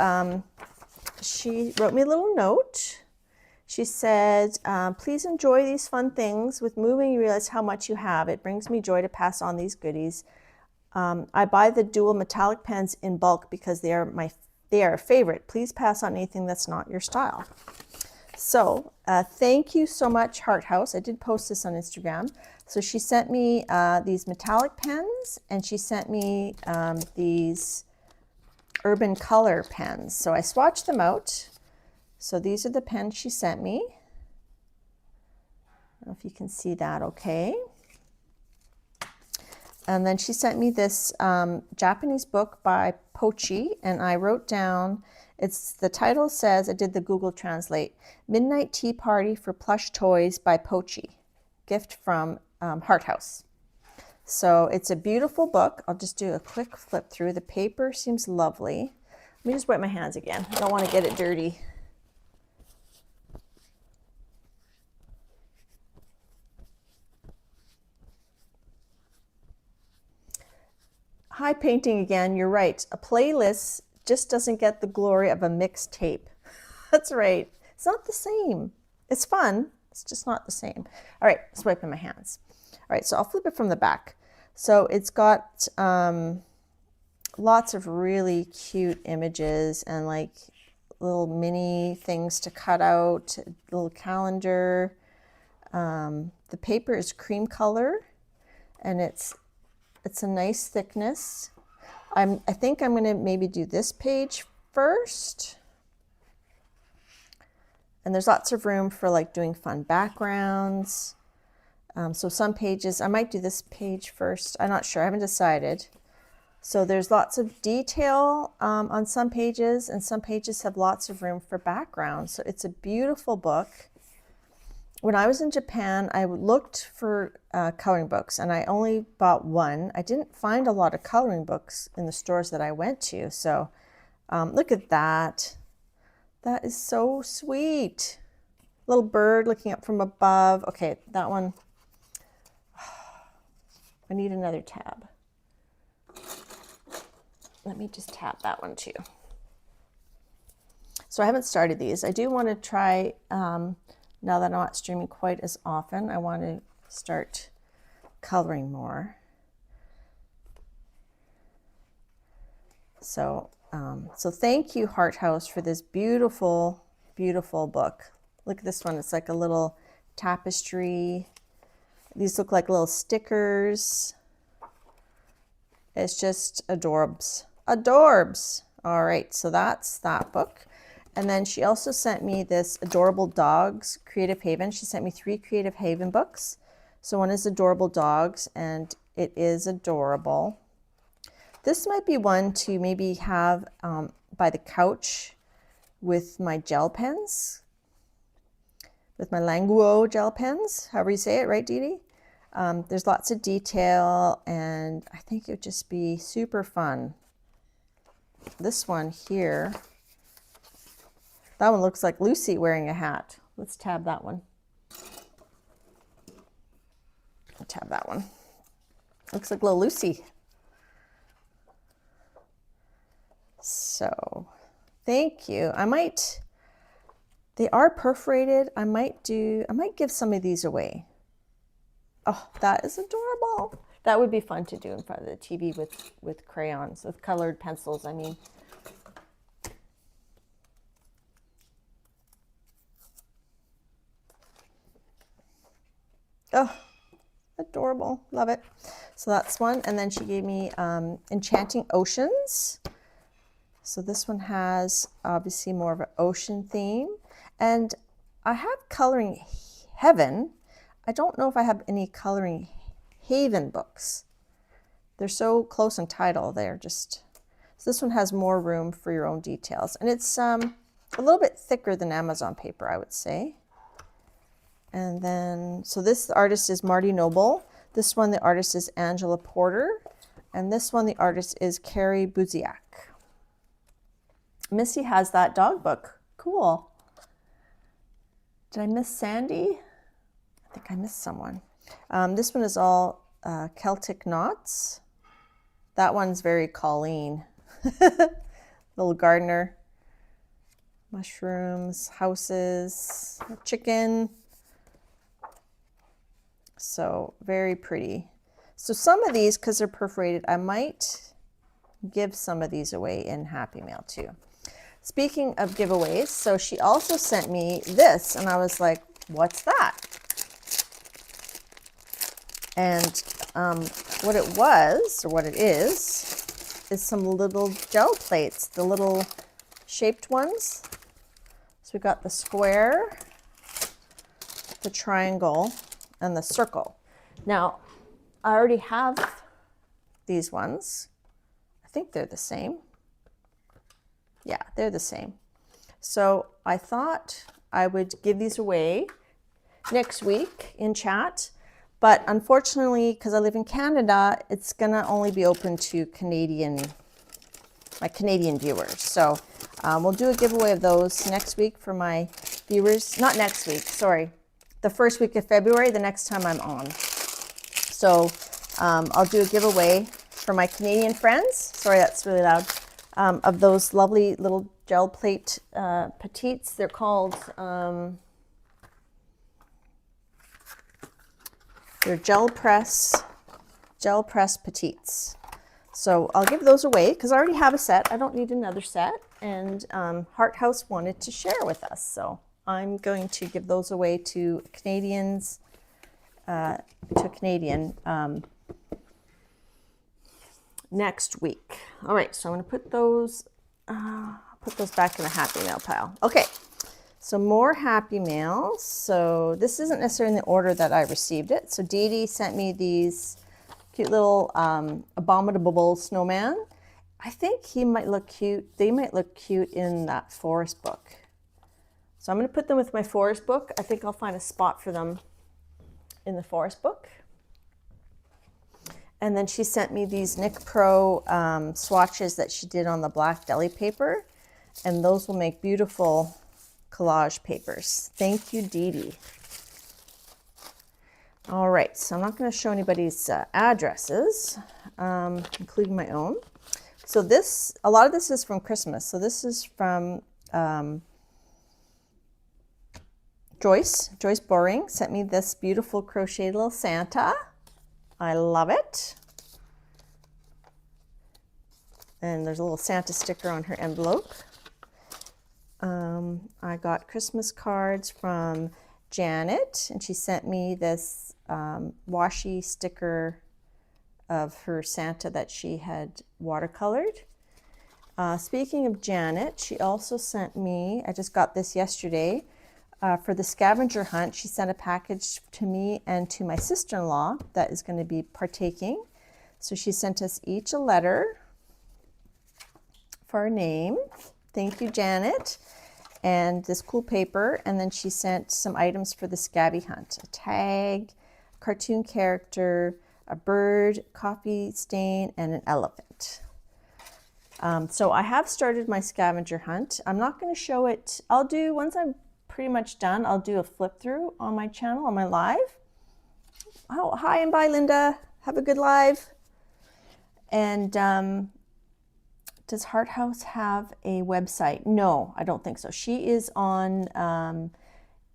she wrote me a little note. She said, please enjoy these fun things. With moving, you realize how much you have. It brings me joy to pass on these goodies. I buy the dual metallic pens in bulk because they are a favorite. Please pass on anything that's not your style. So thank you so much, Heart House. I did post this on Instagram. So she sent me these metallic pens, and she sent me these Urban Color pens. So I swatched them out. So these are the pens she sent me. I don't know if you can see that okay. And then she sent me this Japanese book by Pochi, and I wrote down, the title says, I did the Google Translate, Midnight Tea Party for Plush Toys by Pochi, gift from Heart House. So it's a beautiful book. I'll just do a quick flip through. The paper seems lovely. Let me just wipe my hands again. I don't want to get it dirty. Hi, Painting again. You're right. A playlist just doesn't get the glory of a mixtape. That's right. It's not the same. It's fun. It's just not the same. All right, let's wipe my hands. All right, so I'll flip it from the back. So it's got lots of really cute images and like little mini things to cut out, little calendar. The paper is cream color, and it's a nice thickness. I think I'm going to maybe do this page first. And there's lots of room for like doing fun backgrounds. So some pages, I might do this page first. I'm not sure, I haven't decided. So there's lots of detail on some pages, and some pages have lots of room for background. So it's a beautiful book. when I was in Japan, I looked for coloring books, and I only bought one. I didn't find a lot of coloring books in the stores that I went to. So look at that. That is so sweet. Little bird looking up from above. Okay, that one. I need another tab. Let me just tab that one too. So I haven't started these. I do want to try, now that I'm not streaming quite as often, I want to start coloring more. So, so thank you, Heart House, for this beautiful, beautiful book. Look at this one. It's like a little tapestry. These look like little stickers. It's just adorbs. Adorbs. All right, so that's that book. And then she also sent me this Adorable Dogs Creative Haven. She sent me 3 Creative Haven books. So one is Adorable Dogs, and it is adorable. This might be one to maybe have by the couch with my gel pens, with my Languo gel pens, however you say it, right, Dee Dee? There's lots of detail, and I think it would just be super fun. This one here, that one looks like Lucy wearing a hat. Let's tab that one. I'll tab that one. Looks like little Lucy. So, thank you. They are perforated. I might give some of these away. Oh, that is adorable. That would be fun to do in front of the TV with crayons, with colored pencils, I mean. Oh, adorable. Love it. So that's one. And then she gave me Enchanting Oceans. So this one has obviously more of an ocean theme. And I have Coloring Heaven. I don't know if I have any Coloring Haven books. They're so close in title. They're just, so this one has more room for your own details. And it's a little bit thicker than Amazon paper, I would say. And then, so this artist is Marty Noble. This one, the artist is Angela Porter. And this one, the artist is Carrie Buziak. Missy has that dog book. Cool. Did I miss Sandy? I think I missed someone. This one is all Celtic knots. That one's very Colleen. Little gardener. Mushrooms, houses, chicken. So very pretty. So some of these, because they're perforated, I might give some of these away in Happy Mail too. Speaking of giveaways, so she also sent me this, and I was like, what's that? And what it was, or what it is some little gel plates, the little shaped ones. So we got the square, the triangle, and the circle. Now, I already have these ones. I think they're the same. Yeah, they're the same. So I thought I would give these away next week in chat. But unfortunately, because I live in Canada, it's gonna only be open to my Canadian viewers. So we'll do a giveaway of those next week for my viewers. Not next week, sorry. The first week of February, the next time I'm on. So I'll do a giveaway for my Canadian friends. Sorry, that's really loud. Of those lovely little gel plate petites. They're called, they're gel press petites. So I'll give those away because I already have a set. I don't need another set. And Heart House wanted to share with us. So I'm going to give those away to Canadians, next week. All right, so I'm going to put those back in the Happy Mail pile. Okay, so more Happy Mail. So this isn't necessarily in the order that I received it. So Dee Dee sent me these cute little abominable snowman. I think he might look cute. They might look cute in that forest book. So I'm going to put them with my forest book. I think I'll find a spot for them in the forest book. And then she sent me these Nick Pro swatches that she did on the black deli paper. And those will make beautiful collage papers. Thank you, Dee Dee. All right, so I'm not going to show anybody's addresses, including my own. So this, a lot of this is from Christmas. So this is from Joyce Boring sent me this beautiful crocheted little Santa. I love it. And there's a little Santa sticker on her envelope. I got Christmas cards from Janet, and she sent me this washi sticker of her Santa that she had watercolored. Speaking of Janet, she also sent me, I just got this yesterday, for the scavenger hunt. She sent a package to me and to my sister-in-law that is going to be partaking. So she sent us each a letter for our name. Thank you, Janet. And this cool paper. And then she sent some items for the scabby hunt. A tag, a cartoon character, a bird, coffee stain, and an elephant. So I have started my scavenger hunt. I'm not going to show it. I'll do, once I'm pretty much done, I'll do a flip through on my channel, on my live. Oh, hi and bye, Linda. Have a good live. And does Heart House have a website? No, I don't think so. She is on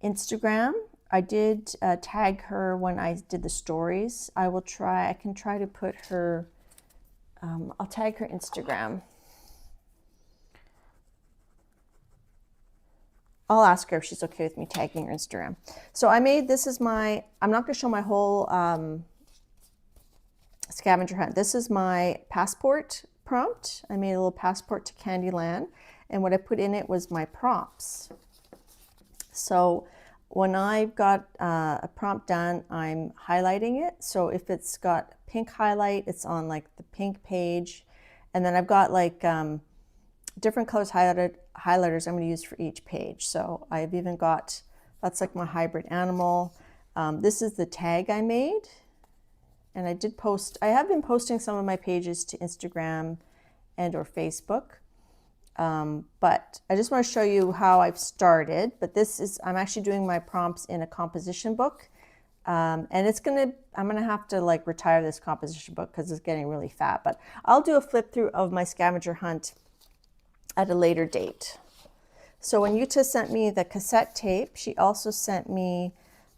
Instagram. I did tag her when I did the stories. I can try to put her, I'll tag her Instagram. I'll ask her if she's okay with me tagging her Instagram. So I made, this is my, I'm not going to show my whole scavenger hunt. This is my passport prompt. I made a little passport to Candyland, and what I put in it was my prompts. So when I've got a prompt done, I'm highlighting it. So if it's got pink highlight, it's on like the pink page. And then I've got like different colors highlighters I'm going to use for each page. So I've even got, that's like my hybrid animal. This is the tag I made. And I did post, I have been posting some of my pages to Instagram and or Facebook. But I just want to show you how I've started. But this is, I'm actually doing my prompts in a composition book. And it's gonna, I'm gonna have to like retire this composition book because it's getting really fat. But I'll do a flip through of my scavenger hunt at a later date. So when Yuta sent me the cassette tape, she also sent me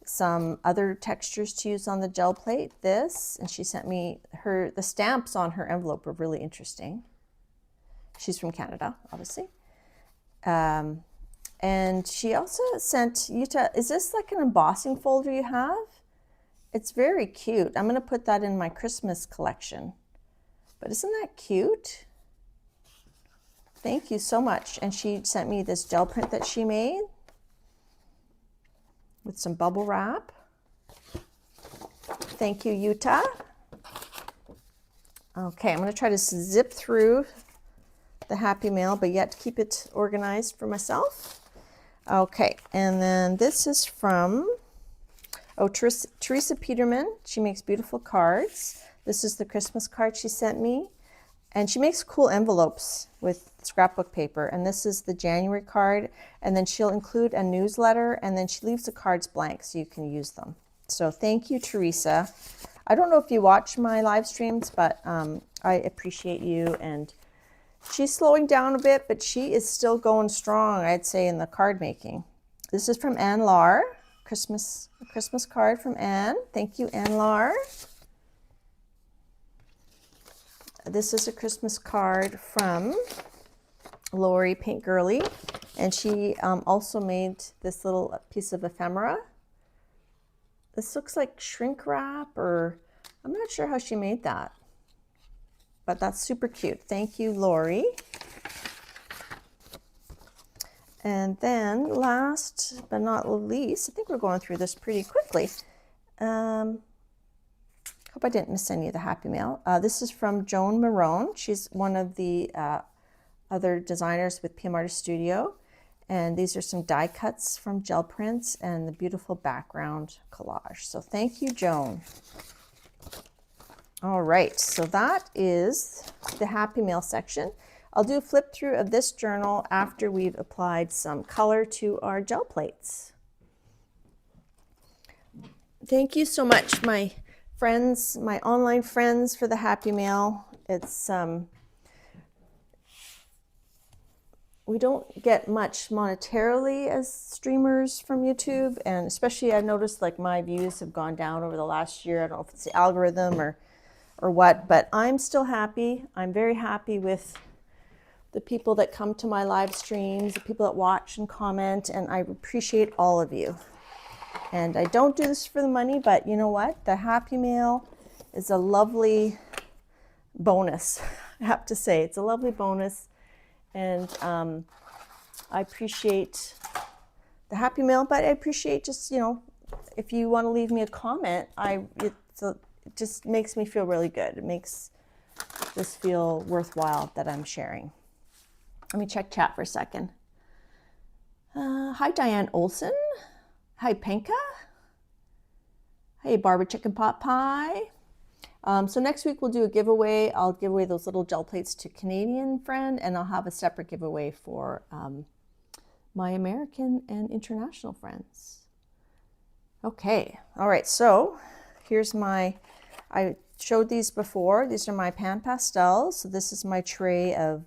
some other textures to use on the gel plate, this, and she sent me the stamps on her envelope were really interesting. She's from Canada, obviously. And she also sent, Yuta, is this like an embossing folder you have? It's very cute. I'm gonna put that in my Christmas collection. But isn't that cute? Thank you so much. And she sent me this gel print that she made with some bubble wrap. Thank you, Yuta. Okay, I'm going to try to zip through the Happy Mail, but yet keep it organized for myself. Okay, and then this is from, Teresa Peterman. She makes beautiful cards. This is the Christmas card she sent me. And she makes cool envelopes with scrapbook paper. And this is the January card. And then she'll include a newsletter, and then she leaves the cards blank so you can use them. So thank you, Teresa. I don't know if you watch my live streams, but I appreciate you. And she's slowing down a bit, but she is still going strong, I'd say, in the card making. This is from Anne Lar, a Christmas card from Anne. Thank you, Anne Lar. This is a Christmas card from Lori Pink Girly, and she also made this little piece of ephemera. This looks like shrink wrap, or I'm not sure how she made that, but that's super cute. Thank you, Lori. And then last but not least, I think we're going through this pretty quickly. Hope I didn't miss any of the Happy Mail. This is from Joan Marone. She's one of the other designers with PM Artist Studio. And these are some die cuts from Gelprints and the beautiful background collage. So thank you, Joan. All right, so that is the Happy Mail section. I'll do a flip through of this journal after we've applied some color to our gel plates. Thank you so much, my friends, my online friends, for the Happy Mail. It's we don't get much monetarily as streamers from YouTube, and especially I've noticed like my views have gone down over the last year. I don't know if it's the algorithm or what, but I'm still happy. I'm very happy with the people that come to my live streams, the people that watch and comment, and I appreciate all of you. And I don't do this for the money, but you know what? The Happy Mail is a lovely bonus, I have to say. It's a lovely bonus, and I appreciate the Happy Mail, but I appreciate just, you know, if you want to leave me a comment, it just makes me feel really good. It makes this feel worthwhile that I'm sharing. Let me check chat for a second. Hi, Diane Olson. Hi, Penka. Hey, Barbara Chicken Pot Pie. So next week we'll do a giveaway. I'll give away those little gel plates to Canadian friend, and I'll have a separate giveaway for my American and international friends. Okay, all right, so here's I showed these before. These are my Pan Pastels. So this is my tray of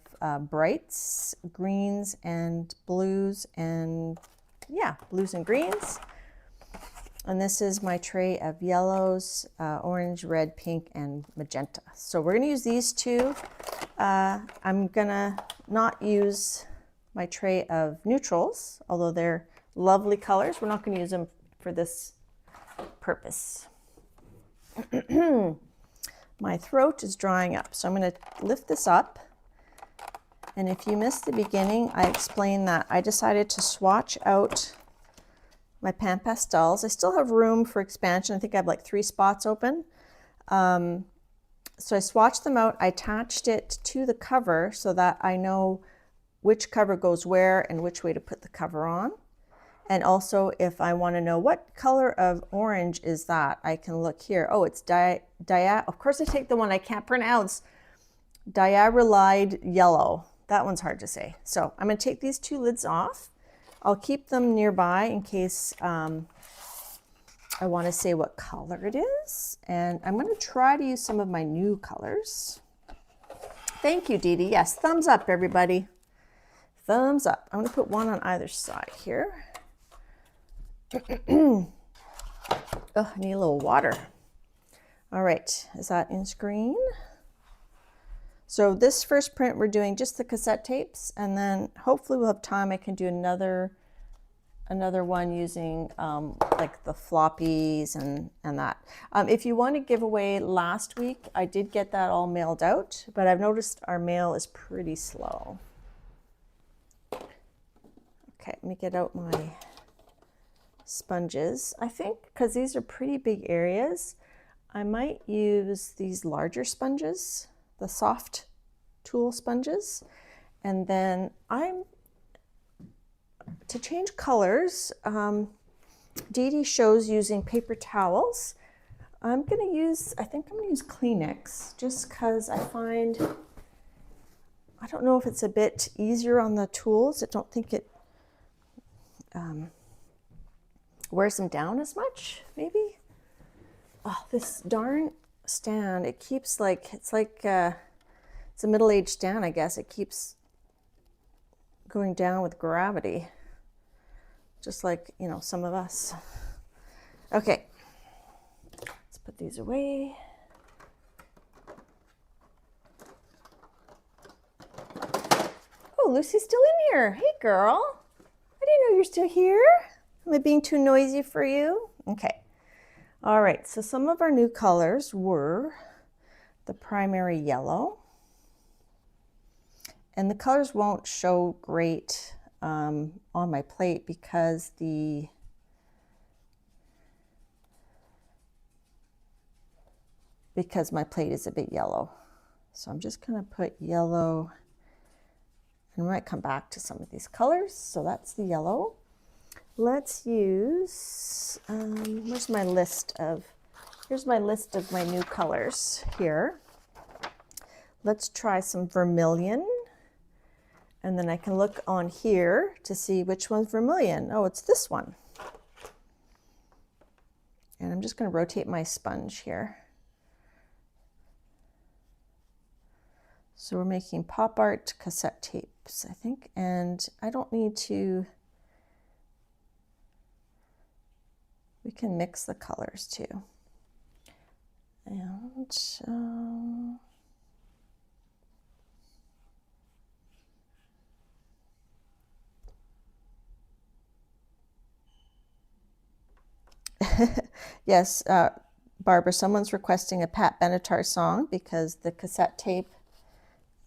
brights, greens, and blues, and yeah, blues and greens. And this is my tray of yellows, orange, red, pink, and magenta. So we're gonna use these two. I'm gonna not use my tray of neutrals, although they're lovely colors. We're not gonna use them for this purpose. My throat is drying up, so I'm going to lift this up. And if you missed the beginning, I explained that I decided to swatch out my Pan Pastels. I still have room for expansion. I think I have like 3 spots open. So I swatched them out. I attached it to the cover so that I know which cover goes where and which way to put the cover on. And also, if I want to know what color of orange is that, I can look here. Oh, it's of course I take the one I can't pronounce. Diarylide yellow. That one's hard to say. So I'm going to take these 2 lids off. I'll keep them nearby in case I want to say what color it is. And I'm going to try to use some of my new colors. Thank you, Dee Dee. Yes, thumbs up, everybody. Thumbs up. I'm going to put one on either side here. Oh, I need a little water. All right, is that in screen? So this first print, we're doing just the cassette tapes, and then hopefully we'll have time. I can do another one using like the floppies and that. If you want to give away last week, I did get that all mailed out, but I've noticed our mail is pretty slow. Okay, let me get out my sponges. I think because these are pretty big areas, I might use these larger sponges, the soft tool sponges. And then to change colors, Dee Dee shows using paper towels. I think I'm gonna use Kleenex, just because I don't know if it's a bit easier on the tools. I don't think it wears them down as much, maybe. Oh, this darn stand, it keeps it's a middle-aged stand, I guess. It keeps going down with gravity, just like, you know, some of us. Okay, let's put these away. Oh, Lucy's still in here. Hey, girl. I didn't know you're still here. Am I being too noisy for you? Okay. All right, so some of our new colors were the primary yellow. And the colors won't show great on my plate because my plate is a bit yellow. So I'm just gonna put yellow And we might come back to some of these colors. So that's the yellow. Let's use, here's my list of my new colors here. Let's try some vermilion. And then I can look on here to see which one's vermilion. Oh, it's this one. And I'm just going to rotate my sponge here. So we're making pop art cassette tapes, I think, and I don't need to, we can mix the colors too. And yes, Barbara, someone's requesting a Pat Benatar song because the cassette tape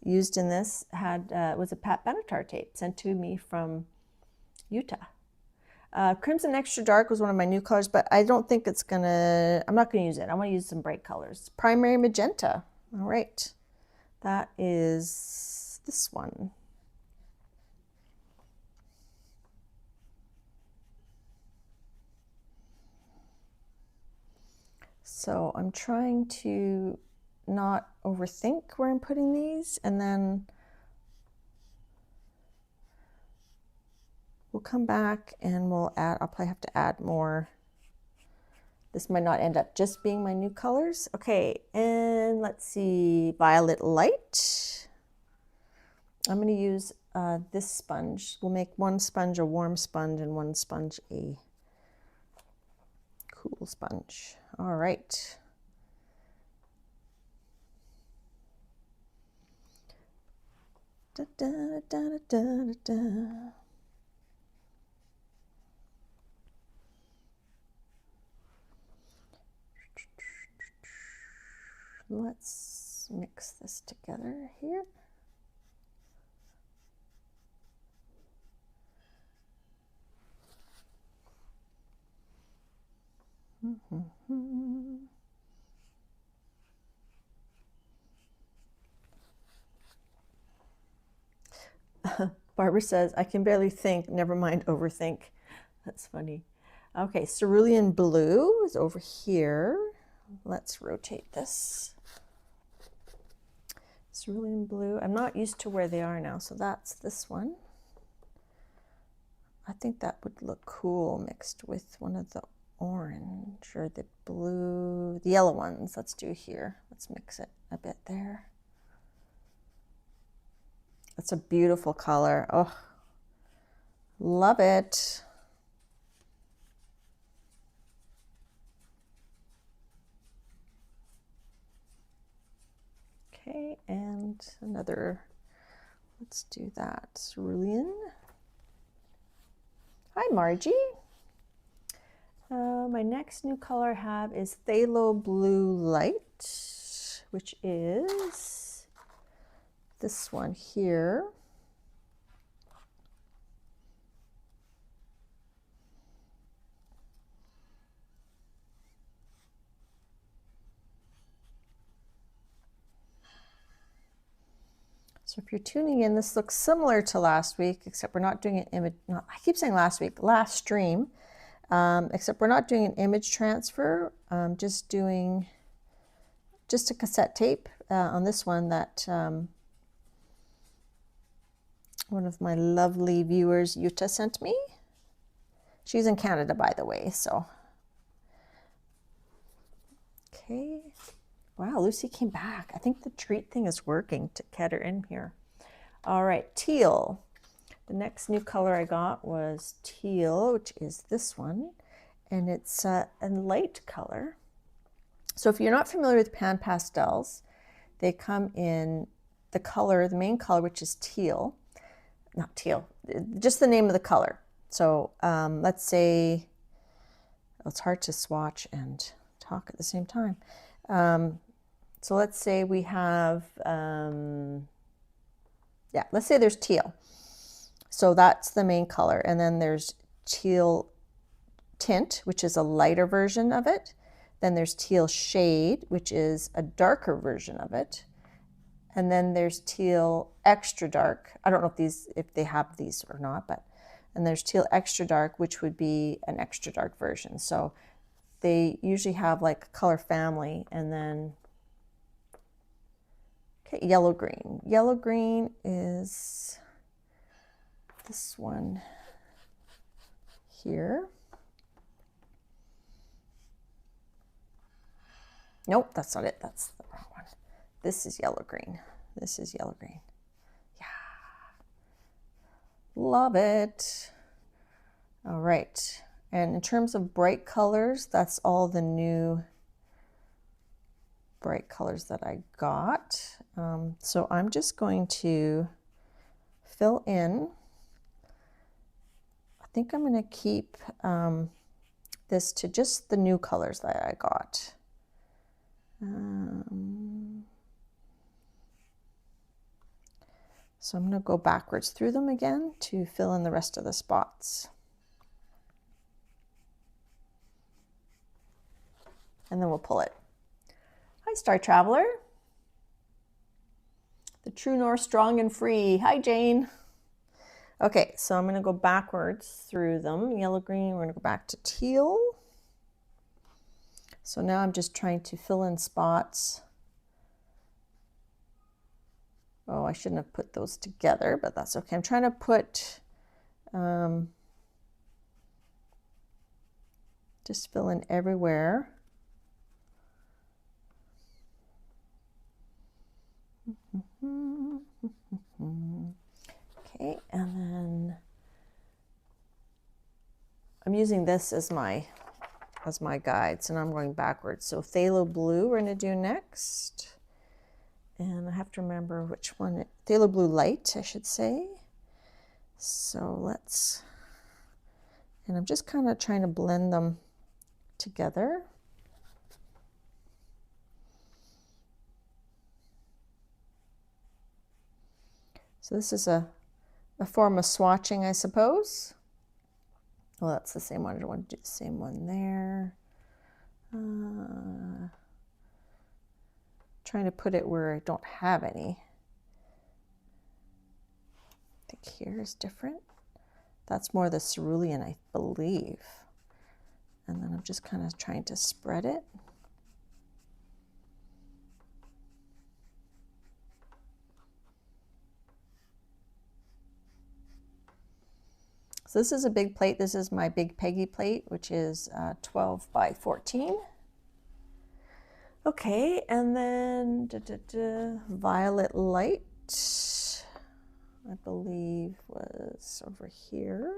used in this had was a Pat Benatar tape sent to me from Utah. Crimson Extra Dark was one of my new colors, but I don't think it's gonna, I'm not gonna use it. I wanna use some bright colors. Primary Magenta, all right. That is this one. So I'm trying to not overthink where I'm putting these, and then we'll come back and we'll add, I'll probably have to add more. This might not end up just being my new colors. Okay, and let's see, Violet Light. I'm going to use this sponge. We'll make one sponge a warm sponge and one sponge a cool sponge. All right. Da, da, da, da, da, da. Let's mix this together here. Barbara says, I can barely think, never mind overthink. That's funny. Okay, cerulean blue is over here. Let's rotate this. Cerulean blue, I'm not used to where they are now, so that's this one. I think that would look cool mixed with one of the orange or the blue, the yellow ones. Let's do here. Let's mix it a bit there. That's a beautiful color. Oh, love it. Okay, and another, let's do that. Cerulean. Hi, Margie. My next new color I have is Phthalo Blue Light, which is this one here. So if you're tuning in, this looks similar to last week, except we're not doing an image, I keep saying last week, last stream, except we're not doing an image transfer, just doing just a cassette tape on this one that one of my lovely viewers, Utah, sent me. She's in Canada, by the way, so. Okay. Wow, Lucy came back. I think the treat thing is working to get her in here. All right, teal. The next new color I got was teal, which is this one, and it's a light color. So if you're not familiar with Pan Pastels, they come in the color, the main color, which is teal. Not teal, just the name of the color. So let's say, oh, it's hard to swatch and talk at the same time. So let's say we have, yeah, let's say there's teal. So that's the main color. And then there's teal tint, which is a lighter version of it. Then there's teal shade, which is a darker version of it. And then there's teal extra dark. I don't know if they have these or not, but, and there's teal extra dark, which would be an extra dark version. So they usually have like a color family, and then, okay, yellow green. Yellow green is this one here. Nope, that's not it. That's the wrong one. This is yellow green. This is yellow green. Yeah. Love it. All right. And in terms of bright colors, that's all the new bright colors that I got. So I'm just going to fill in. I think I'm going to keep this to just the new colors that I got. So I'm going to go backwards through them again to fill in the rest of the spots. And then we'll pull it. Hi, Star Traveler. The True North, strong and free. Hi, Jane. Okay, so I'm going to go backwards through them. Yellow, green, we're going to go back to teal. So now I'm just trying to fill in spots. Oh, I shouldn't have put those together, but that's okay. I'm trying to put, just fill in everywhere. Okay, and then I'm using this as my guides, and I'm going backwards. So phthalo blue we're going to do next. And I have to remember which one, phthalo blue light, I should say. So let's, and I'm just kind of trying to blend them together. So this is a form of swatching, I suppose. Well, that's the same one. I don't want to do the same one there. Trying to put it where I don't have any. I think here is different. That's more the cerulean, I believe. And then I'm just kind of trying to spread it. So this is a big plate. This is my Big Peggy plate, which is 12 by 14. Okay, and then violet light, I believe was over here.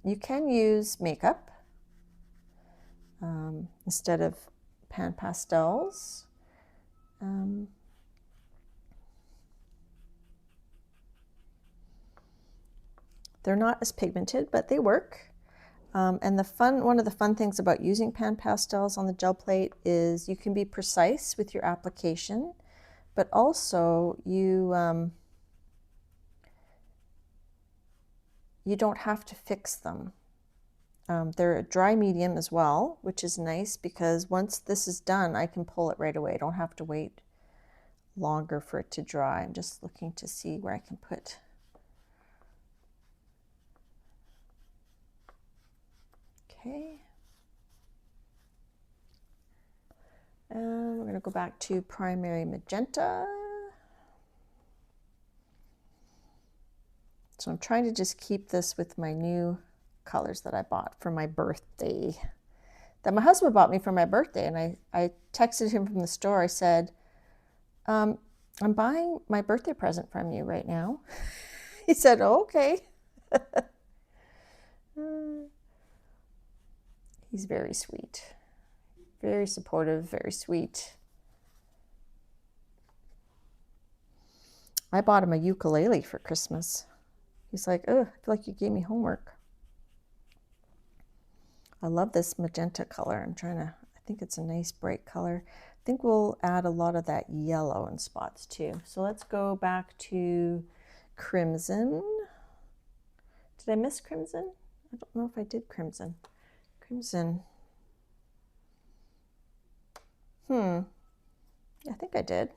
You can use makeup instead of Pan Pastels. They're not as pigmented, but they work. And one of the fun things about using Pan Pastels on the gel plate is you can be precise with your application, but also you don't have to fix them. They're a dry medium as well, which is nice because once this is done, I can pull it right away. I don't have to wait longer for it to dry. I'm just looking to see where I can put. Okay. And we're going to go back to primary magenta. So I'm trying to just keep this with my new colors that I bought for my birthday, that my husband bought me for my birthday. And I texted him from the store. I said, I'm buying my birthday present from you right now. He said, oh, okay. He's very sweet, very supportive, very sweet. I bought him a ukulele for Christmas. He's like, oh, I feel like you gave me homework. I love this magenta color. I think it's a nice bright color. I think we'll add a lot of that yellow in spots too. So let's go back to crimson. Did I miss crimson? I don't know if I did crimson. Crimson. I think I did.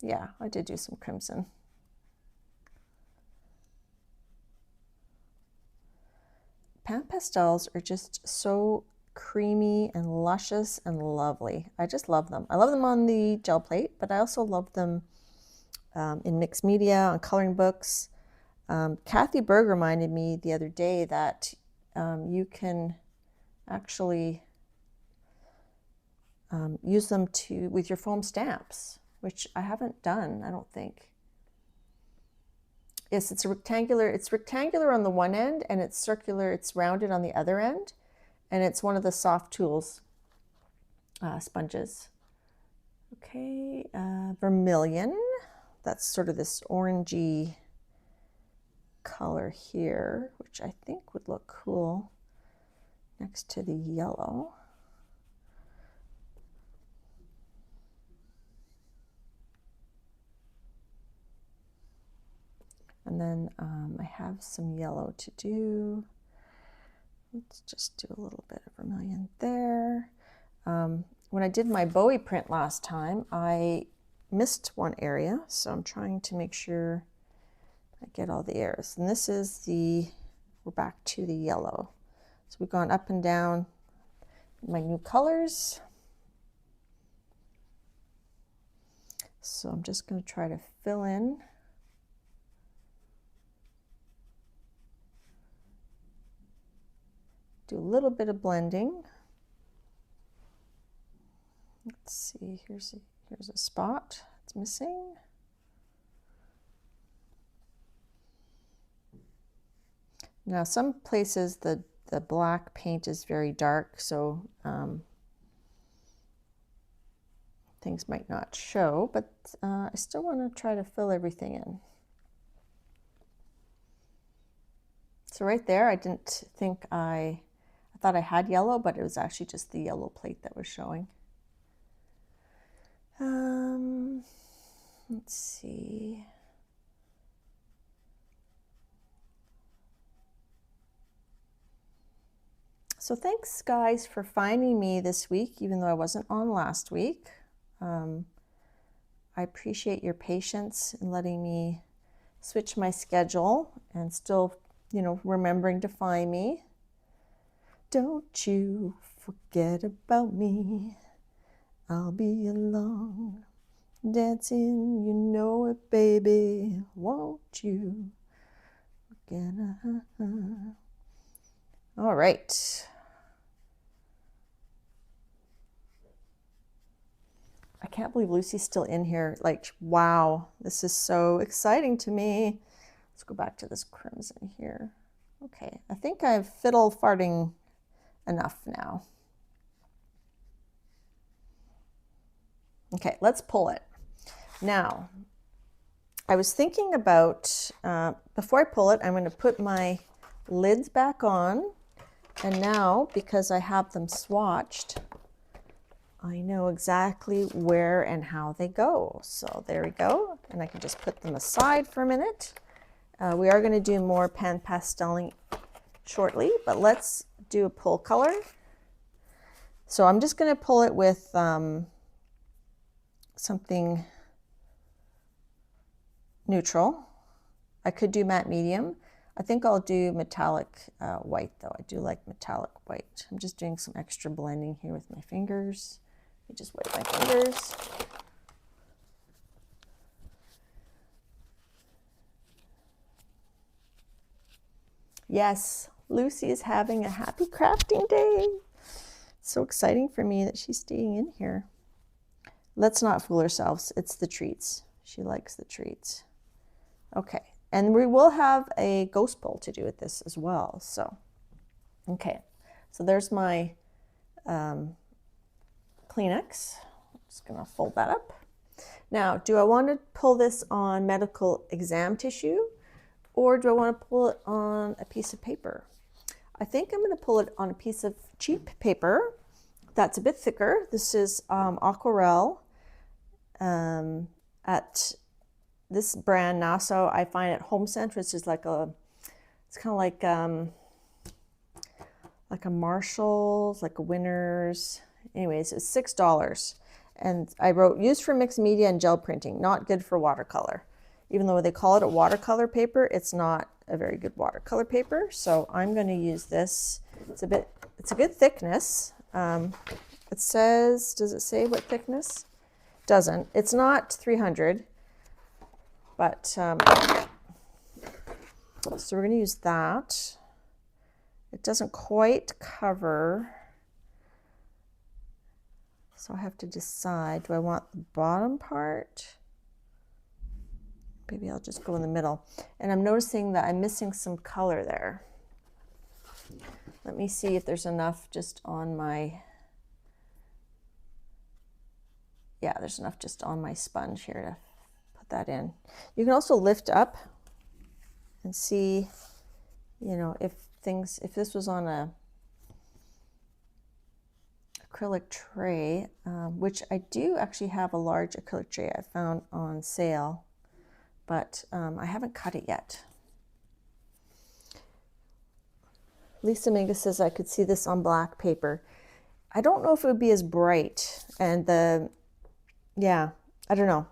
Yeah, I did do some crimson. Pan Pastels are just so creamy and luscious and lovely. I just love them. I love them on the gel plate, but I also love them in mixed media, on coloring books. Kathy Berg reminded me the other day that you can actually use them with your foam stamps, which I haven't done, I don't think. Yes, it's rectangular. It's rectangular on the one end, and it's circular. It's rounded on the other end, and it's one of the soft tools sponges. Okay, vermilion. That's sort of this orangey color here, which I think would look cool next to the yellow. And then I have some yellow to do. Let's just do a little bit of vermilion there. When I did my Bowie print last time, I missed one area, so I'm trying to make sure I get all the areas. And this is we're back to the yellow. So we've gone up and down my new colors. So I'm just going to try to fill in. Do a little bit of blending. Let's see, here's a spot it's missing. Now some places the black paint is very dark, so things might not show, but I still want to try to fill everything in. So right there, I didn't think I thought I had yellow, but it was actually just the yellow plate that was showing. Let's see. So thanks guys for finding me this week, even though I wasn't on last week. I appreciate your patience in letting me switch my schedule and still, you know, remembering to find me. Don't you forget about me. I'll be along, dancing, you know it, baby. Won't you forget? All right. I can't believe Lucy's still in here. Like, wow, this is so exciting to me. Let's go back to this crimson here. Okay, I think I've fiddle farting enough now. Okay, let's pull it. Now, I was thinking about, before I pull it, I'm going to put my lids back on. And now, because I have them swatched, I know exactly where and how they go. So there we go. And I can just put them aside for a minute. We are going to do more pan pasteling shortly, but let's do a pull color. So I'm just going to pull it with something neutral. I could do matte medium. I think I'll do metallic white though. I do like metallic white. I'm just doing some extra blending here with my fingers. Let me just wipe my fingers. Yes, Lucy is having a happy crafting day. It's so exciting for me that she's staying in here. Let's not fool ourselves. It's the treats. She likes the treats. Okay, and we will have a ghost pull to do with this as well. So, okay, so there's my Kleenex. I'm just gonna fold that up. Now, do I want to pull this on medical exam tissue, or do I want to pull it on a piece of paper? I think I'm going to pull it on a piece of cheap paper that's a bit thicker. This is Aquarelle at this brand Nassau. I find at Home Center, it's just like it's It's kind of like a Marshall's, like a Winners. Anyways, it's $6. And I wrote used for mixed media and gel printing, not good for watercolor. Even though they call it a watercolor paper, it's not a very good watercolor paper. So I'm going to use this. It's a good thickness. It says, does it say what thickness? Doesn't. It's not 300, but so we're going to use that. It doesn't quite cover, so I have to decide, do I want the bottom part? Maybe I'll just go in the middle. And I'm noticing that I'm missing some color there. Let me see if there's enough just on my, yeah, there's enough just on my sponge here to put that in. You can also lift up and see, you know, if this was on a acrylic tray, which I do actually have a large acrylic tray I found on sale, but I haven't cut it yet. Lisa Mingus says I could see this on black paper. I don't know if it would be as bright, and yeah, I don't know.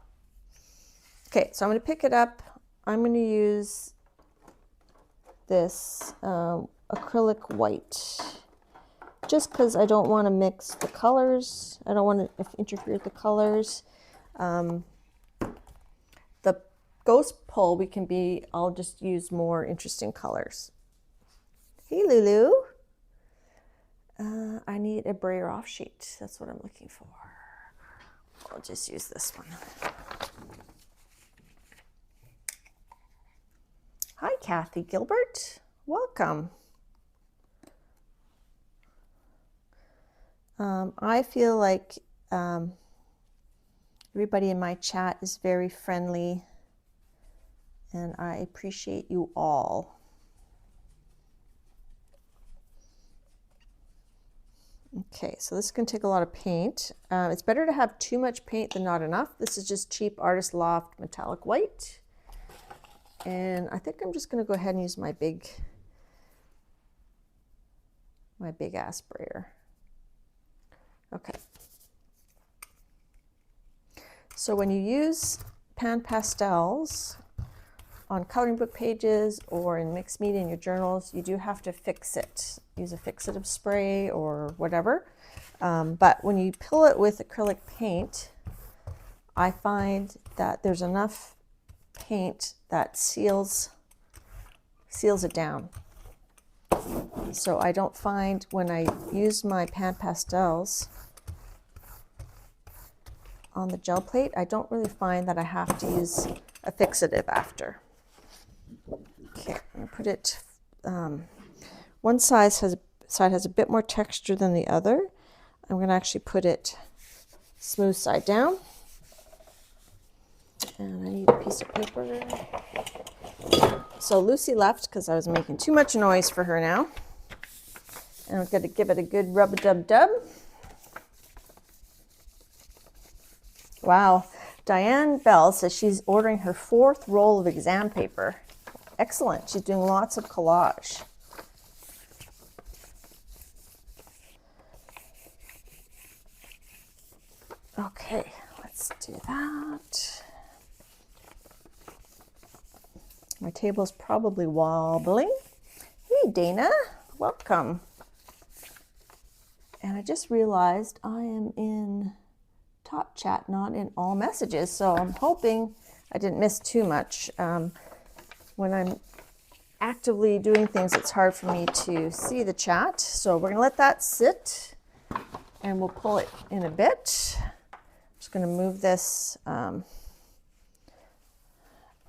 Okay, so I'm going to pick it up. I'm going to use this acrylic white, just because I don't want to mix the colors. I don't want to interfere with the colors. The ghost pull, I'll just use more interesting colors. Hey, Lulu. I need a brayer off sheet. That's what I'm looking for. I'll just use this one. Hi, Kathy Gilbert. Welcome. I feel like everybody in my chat is very friendly, and I appreciate you all. Okay, so this is going to take a lot of paint. It's better to have too much paint than not enough. This is just cheap Artist Loft metallic white. And I think I'm just going to go ahead and use my big ass sprayer. Okay. So when you use Pan Pastels on coloring book pages or in mixed media in your journals, you do have to fix it. Use a fixative spray or whatever. But when you pill it with acrylic paint, I find that there's enough paint that seals it down. So I don't find, when I use my Pan Pastels on the gel plate, I don't really find that I have to use a fixative after. Okay, I'm going to put it, one side has a bit more texture than the other. I'm going to actually put it smooth side down. And I need a piece of paper. So Lucy left because I was making too much noise for her now. And I'm going to give it a good rub-a-dub-dub. Wow. Diane Bell says she's ordering her 4th roll of exam paper. Excellent. She's doing lots of collage. Okay, let's do that. My table's probably wobbling. Hey, Dana, welcome. And I just realized I am in Top Chat, not in all messages, so I'm hoping I didn't miss too much. When I'm actively doing things, it's hard for me to see the chat. So we're gonna let that sit and we'll pull it in a bit. I'm just gonna move this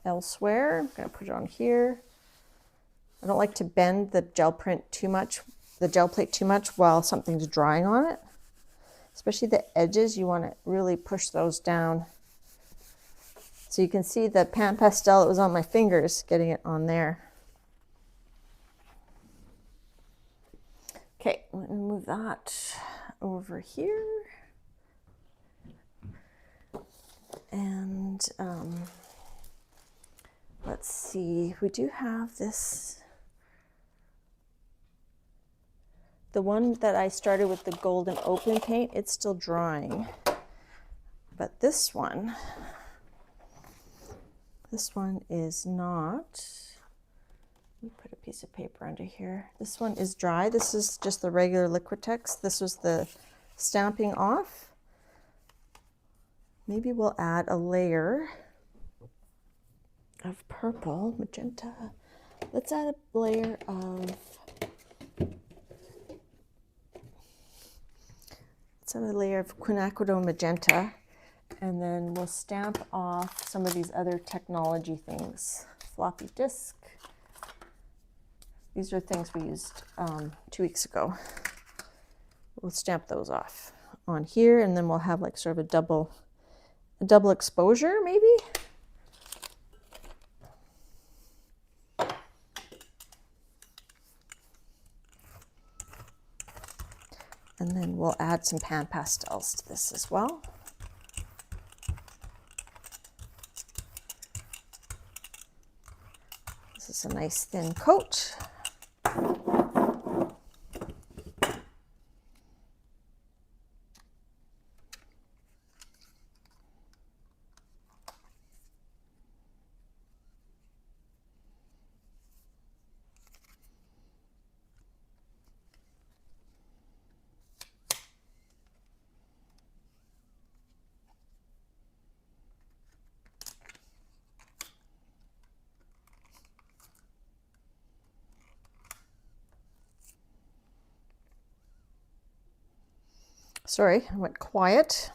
elsewhere. I'm going to put it on here. I don't like to bend the gel plate too much while something's drying on it. Especially the edges, you want to really push those down. So you can see the Pan Pastel that was on my fingers, getting it on there. Okay, let me move that over here. And let's see, we do have this The one that I started with the golden open paint, it's still drying. But this one is not. Let me put a piece of paper under here. This one is dry. This is just the regular Liquitex. This was the stamping off. Maybe we'll add a layer of purple, magenta. Let's add a layer of, quinacridone magenta, and then we'll stamp off some of these other technology things. Floppy disk. These are things we used 2 weeks ago. We'll stamp those off on here, and then we'll have like sort of a double exposure maybe. And then we'll add some Pan Pastels to this as well. This is a nice thin coat. Sorry, I went quiet.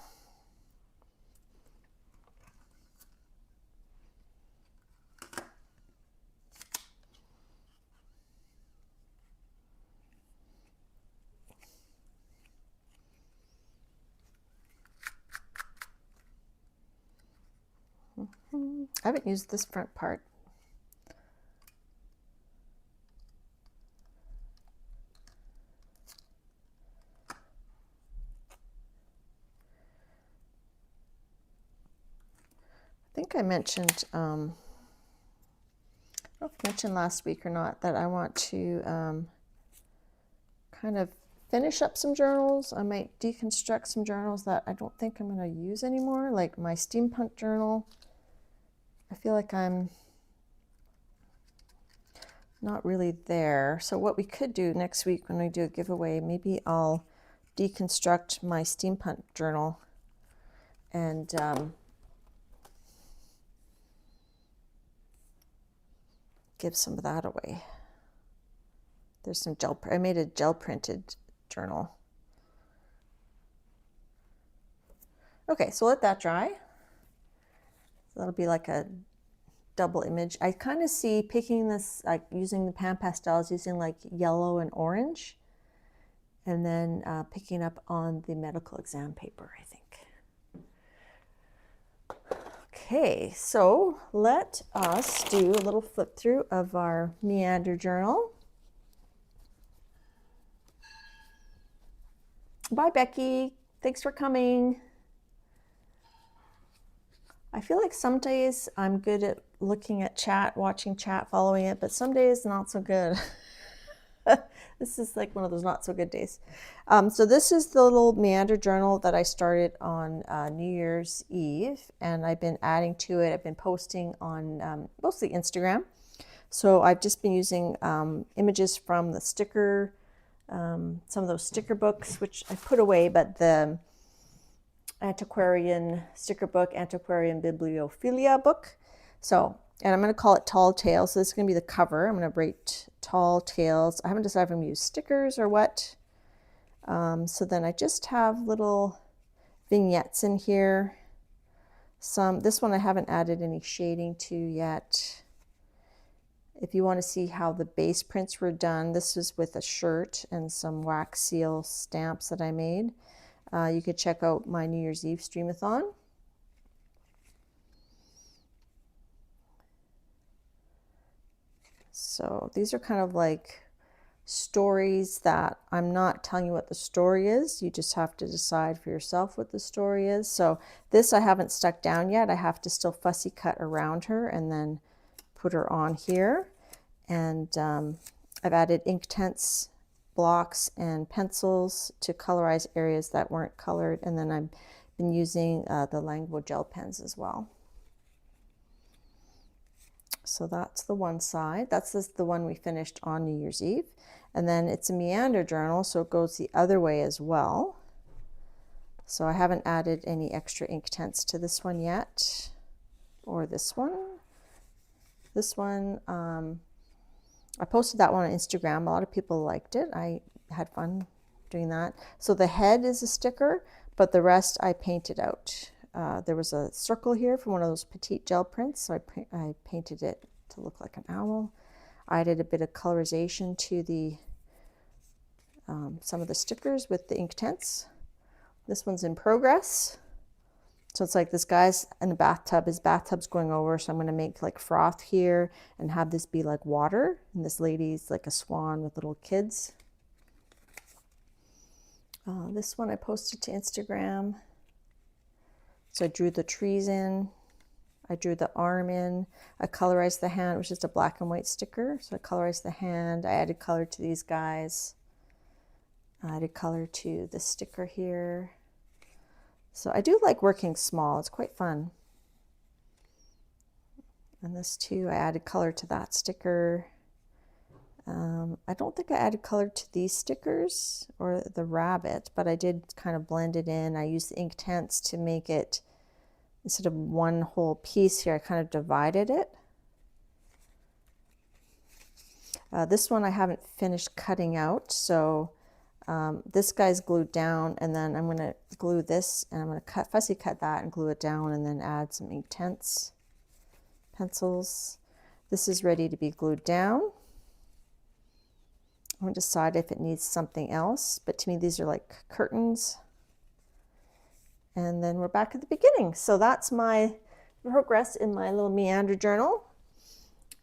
I haven't used this front part. I think I mentioned, I don't know if I mentioned last week or not, that I want to kind of finish up some journals. I might deconstruct some journals that I don't think I'm going to use anymore, like my steampunk journal. I feel like I'm not really there. So what we could do next week when we do a giveaway, maybe I'll deconstruct my steampunk journal and give some of that away. There's some I made a gel printed journal. Okay, so let that dry. That'll be like a double image. I kind of see picking this, like using the Pan Pastels, using like yellow and orange, and then picking up on the medical exam paper, I think. Okay, so let us do a little flip through of our meander journal. Bye, Becky. Thanks for coming. I feel like some days I'm good at looking at chat, watching chat, following it, but some days not so good. This is like one of those not so good days. So this is the little meander journal that I started on New Year's Eve, and I've been adding to it. I've been posting on mostly Instagram. So I've just been using images from the sticker, some of those sticker books, which I put away, but the antiquarian sticker book, antiquarian bibliophilia book. So, and I'm going to call it Tall Tales. So this is going to be the cover. I'm going to write Tall Tales. I haven't decided if I'm going to use stickers or what. So then I just have little vignettes in here. This one I haven't added any shading to yet. If you want to see how the base prints were done, this is with a shirt and some wax seal stamps that I made. You could check out my New Year's Eve streamathon. So these are kind of like stories that I'm not telling you what the story is. You just have to decide for yourself what the story is. So this I haven't stuck down yet. I have to still fussy cut around her and then put her on here. And I've added Inktense blocks and pencils to colorize areas that weren't colored, and then I've been using the Language gel pens as well. So that's the one side. That's the one we finished on New Year's Eve. And then it's a meander journal, so it goes the other way as well. So I haven't added any extra Inktense to this one yet, or this one. This one, I posted that one on Instagram. A lot of people liked it. I had fun doing that. So the head is a sticker, but the rest I painted out. There was a circle here from one of those petite gel prints, so I painted it to look like an owl. I added a bit of colorization to the some of the stickers with the Inktense. This one's in progress. So it's like this guy's in a bathtub, his bathtub's going over, so I'm going to make like froth here and have this be like water. And this lady's like a swan with little kids. This one I posted to Instagram. So I drew the trees in, I drew the arm in, I colorized the hand. It was just a black and white sticker. So I colorized the hand, I added color to these guys. I added color to the sticker here. So I do like working small, it's quite fun. And this too, I added color to that sticker. I don't think I added color to these stickers or the rabbit, but I did kind of blend it in. I used the Inktense to make it, instead of one whole piece here, I kind of divided it. This one I haven't finished cutting out, so this guy's glued down, and then I'm going to glue this, and I'm going to fussy cut that and glue it down, and then add some Inktense pencils. This is ready to be glued down. I'm going to decide if it needs something else, but to me these are like curtains. And then we're back at the beginning. So that's my progress in my little meander journal.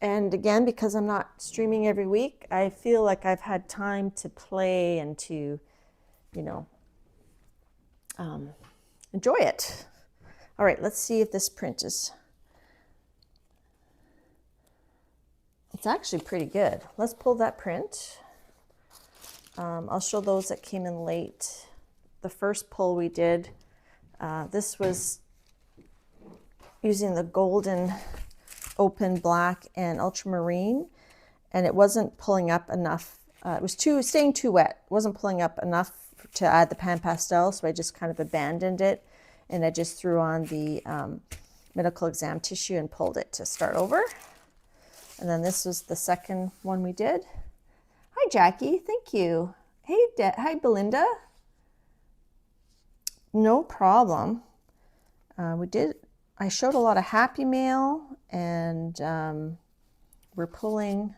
And again, because I'm not streaming every week, I feel like I've had time to play and to, you know, enjoy it. All right, let's see if this print is, it's actually pretty good. Let's pull that print. I'll show those that came in late. The first pull we did, this was using the golden open black and ultramarine, and it wasn't pulling up enough. It was staying too wet. It wasn't pulling up enough to add the Pan Pastels, so I just kind of abandoned it, and I just threw on the medical exam tissue and pulled it to start over. And then this was the second one we did. Hi, Jackie. Thank you. Hey, hi, Belinda. No problem. I showed a lot of Happy Mail, and we're pulling,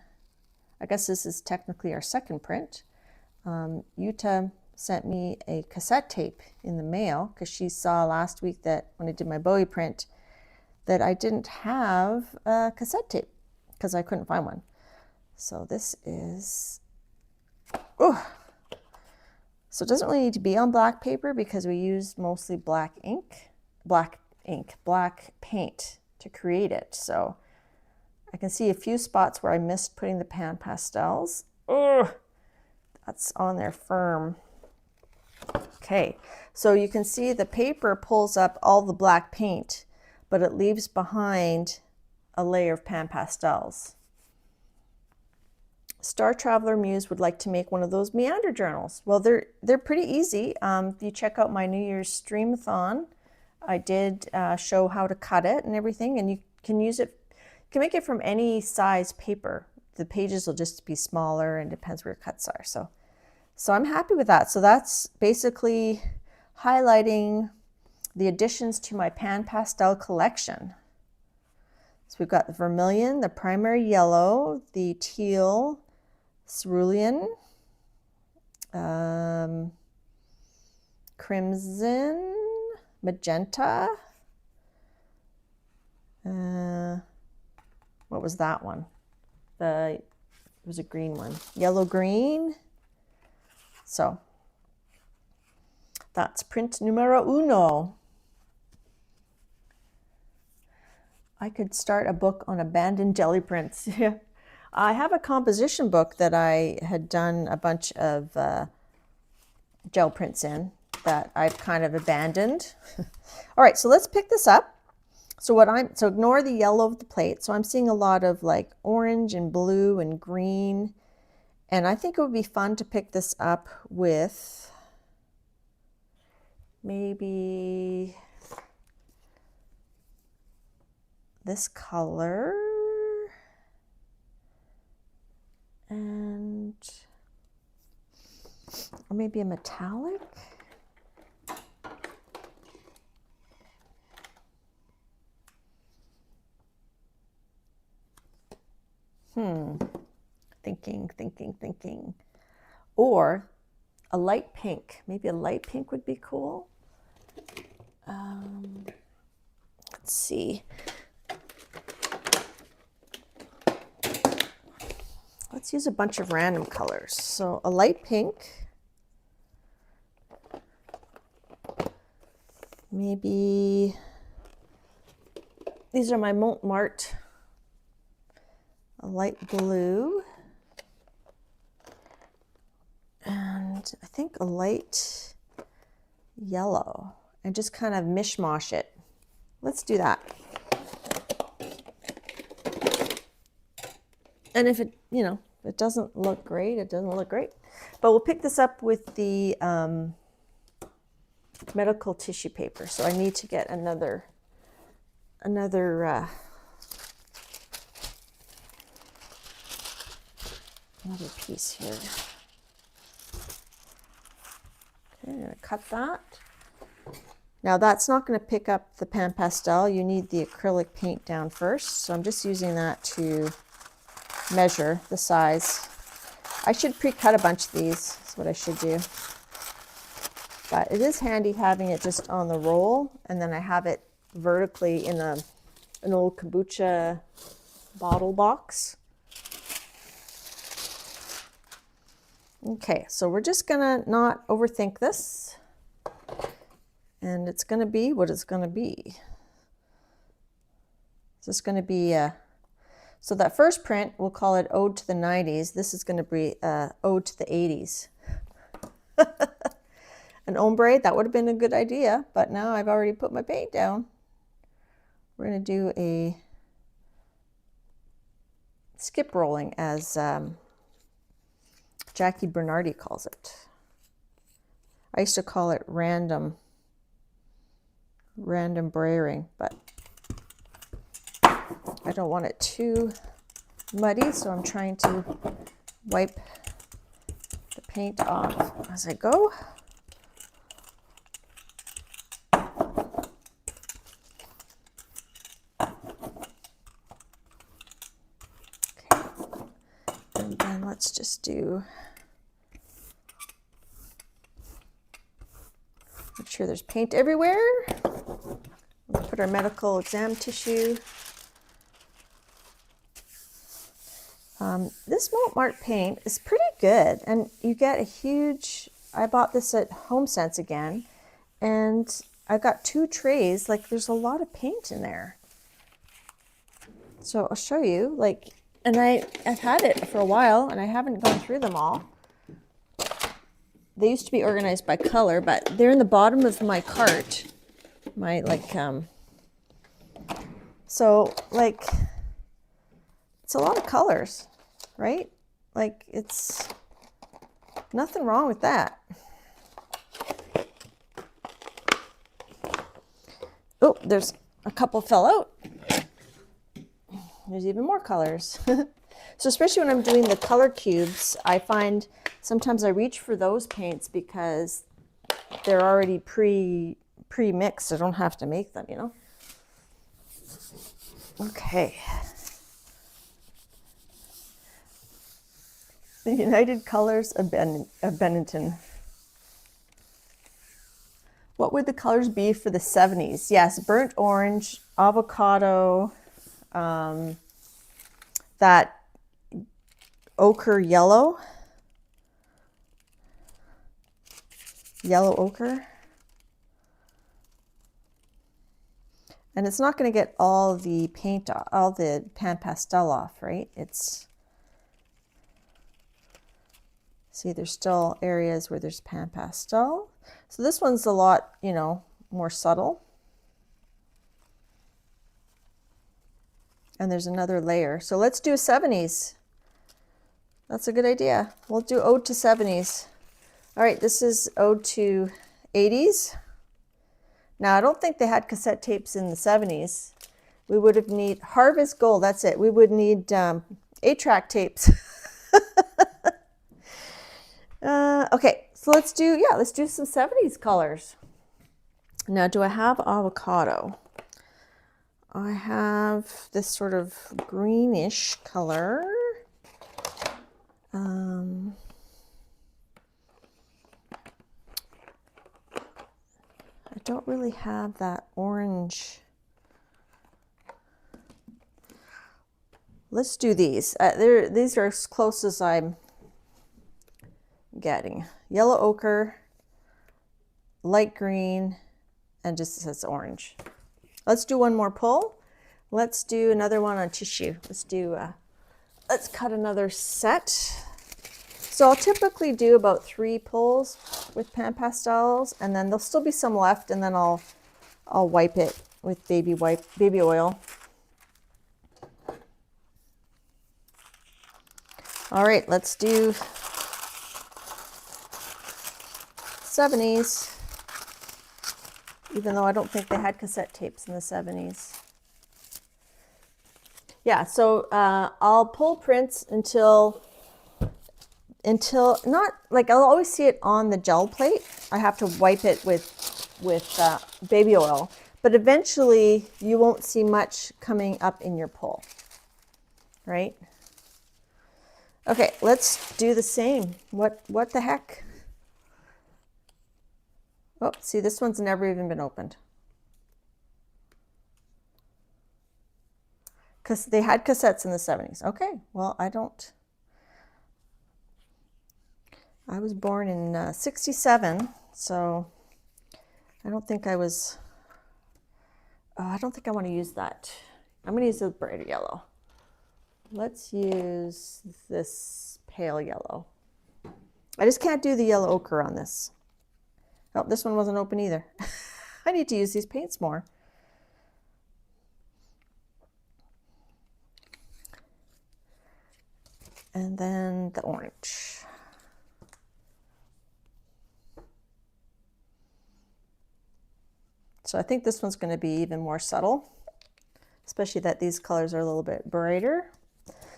I guess this is technically our second print. Yuta sent me a cassette tape in the mail because she saw last week that when I did my Bowie print that I didn't have a cassette tape because I couldn't find one. So this is, oh, so it doesn't really need to be on black paper because we used mostly black paint to create it. So I can see a few spots where I missed putting the Pan Pastels. Ugh, that's on there firm. Okay, so you can see the paper pulls up all the black paint, but it leaves behind a layer of Pan Pastels. Star Traveler Muse would like to make one of those meander journals. Well, they're pretty easy. If you check out my New Year's streamathon, I did show how to cut it and everything, and you can use it. You can make it from any size paper. The pages will just be smaller, and depends where your cuts are. So I'm happy with that. So that's basically highlighting the additions to my Pan Pastel collection. So we've got the vermilion, the primary yellow, the teal, cerulean, crimson, magenta. What was that one? It was a green one. Yellow green. So that's print numero uno. I could start a book on abandoned jelly prints. Yeah. I have a composition book that I had done a bunch of gel prints in that I've kind of abandoned. All right, so let's pick this up. So ignore the yellow of the plate. So I'm seeing a lot of like orange and blue and green. And I think it would be fun to pick this up with maybe this color and or maybe a metallic. Thinking. Or a light pink. Maybe a light pink would be cool. Let's see. Let's use a bunch of random colors. So a light pink. Maybe these are my Montmartre. A light blue. And I think a light yellow. And just kind of mishmash it. Let's do that. And if it, it doesn't look great, it doesn't look great. But we'll pick this up with the medical tissue paper. So I need to get another piece here. Okay, I'm going to cut that. Now that's not going to pick up the Pan Pastel. You need the acrylic paint down first. So I'm just using that to measure the size. I should pre-cut a bunch of these. That's what I should do. But it is handy having it just on the roll, and then I have it vertically in an old kombucha bottle box. Okay, so we're just gonna not overthink this, and it's gonna be what it's gonna be. It's just gonna be so that first print, we'll call it Ode to the 90s. This is gonna be Ode to the 80s. An ombre, that would have been a good idea, but now I've already put my paint down. We're gonna do a skip rolling, as Jackie Bernardi calls it. I used to call it random brayering, but I don't want it too muddy, so I'm trying to wipe the paint off as I go. Let's just make sure there's paint everywhere. We'll put our medical exam tissue. This Montmartre paint is pretty good, and you get a huge, I bought this at HomeSense again, and I got 2 trays. Like, there's a lot of paint in there. So I'll show you, like, and I've had it for a while, and I haven't gone through them all. They used to be organized by color, but they're in the bottom of my cart. So, like, it's a lot of colors, right? Like, it's nothing wrong with that. Oh, there's a couple fell out. There's even more colors. So especially when I'm doing the color cubes, I find sometimes I reach for those paints because they're already pre-mixed. I don't have to make them, Okay. The United Colors of Benetton. What would the colors be for the 70s? Yes, burnt orange, avocado, that ochre yellow ochre. And it's not going to get all the paint, all the Pan Pastel off, right? It's See, there's still areas where there's Pan Pastel. So this one's a lot, you know, more subtle. And there's another layer. So let's do 70s. That's a good idea. We'll do Ode to 70s. All right, this is Ode to 80s. Now, I don't think they had cassette tapes in the 70s. We would have need Harvest Gold, that's it. We would need 8-track tapes. Okay, so let's do some 70s colors. Now, do I have avocado? I have this sort of greenish color. I don't really have that orange. Let's do these. These are as close as I'm getting. Yellow ochre, light green, and just says orange. Let's do one more pull. Let's do another one on tissue. Let's cut another set. So I'll typically do about 3 pulls with Pan Pastels, and then there'll still be some left, and then I'll wipe it with baby oil. All right, let's do 70s, even though I don't think they had cassette tapes in the 70s. Yeah, so I'll pull prints until not like I'll always see it on the gel plate. I have to wipe it with baby oil, but eventually you won't see much coming up in your pull, right? Okay, let's do the same. What the heck? Oh, see, this one's never even been opened. Because they had cassettes in the 70s. Okay, well, I was born in 67, so I don't think I was, I don't think I want to use that. I'm going to use the brighter yellow. Let's use this pale yellow. I just can't do the yellow ochre on this. Oh, this one wasn't open either. I need to use these paints more. And then the orange. So I think this one's going to be even more subtle, especially that these colors are a little bit brighter.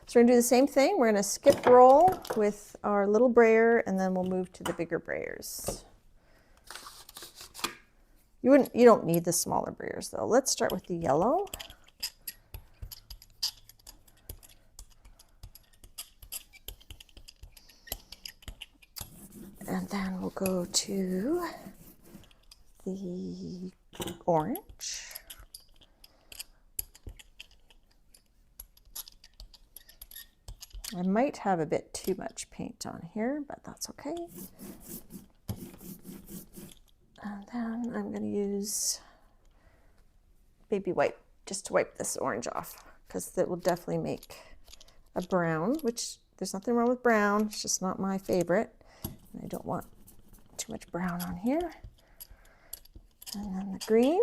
So we're going to do the same thing. We're going to skip roll with our little brayer, and then we'll move to the bigger brayers. You don't need the smaller brayers though. Let's start with the yellow. And then we'll go to the orange. I might have a bit too much paint on here, but that's okay. And then I'm going to use baby wipe just to wipe this orange off, because that will definitely make a brown, which there's nothing wrong with brown. It's just not my favorite. I don't want too much brown on here. And then the green.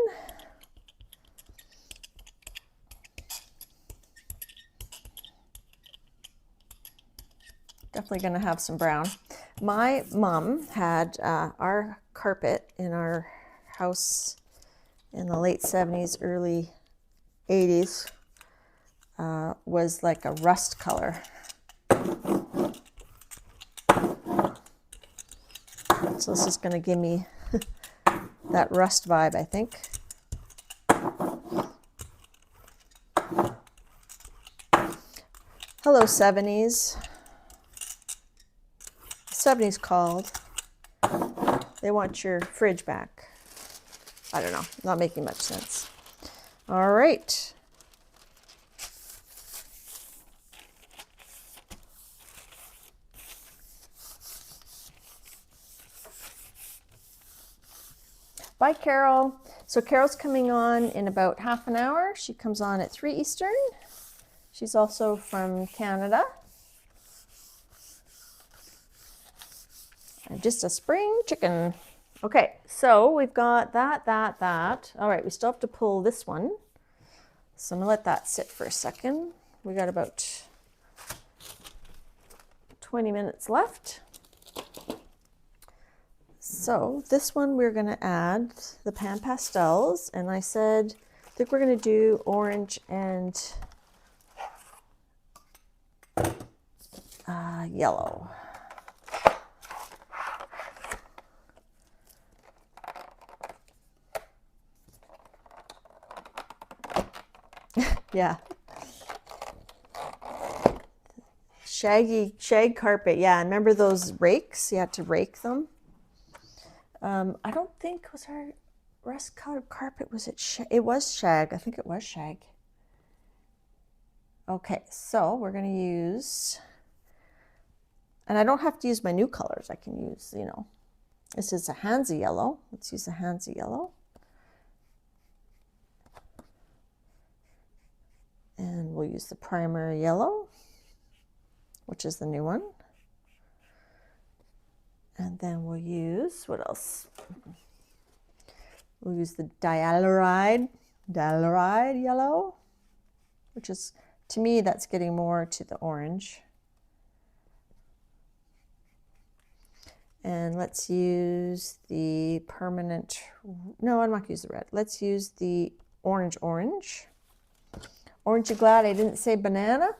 Definitely going to have some brown. My mom had our carpet in our house in the late 70s, early 80s, was like a rust color. So this is going to give me that rust vibe, I think. Hello, 70s. 70s called. They want your fridge back. I don't know, not making much sense. All right. Bye, Carol. So Carol's coming on in about half an hour. She comes on at 3 Eastern. She's also from Canada. I'm just a spring chicken. Okay, so we've got that. All right, we still have to pull this one. So I'm gonna let that sit for a second. We got about 20 minutes left. So this one we're gonna add the Pan Pastels, and I said, I think we're gonna do orange and yellow. Yeah. Shag carpet. Yeah, remember those rakes? You had to rake them. I don't think was our rust colored carpet. Was it shag? It was shag. I think it was shag. Okay, so we're gonna use, and I don't have to use my new colors. I can use, you know, this is a Hansa yellow. Let's use a Hansa yellow. And we'll use the primary yellow, which is the new one. And then we'll use, what else? We'll use the dialoride yellow, which is, to me, that's getting more to the orange. And let's use the permanent, no, I'm not gonna use the red. Let's use the orange. Aren't you glad I didn't say banana?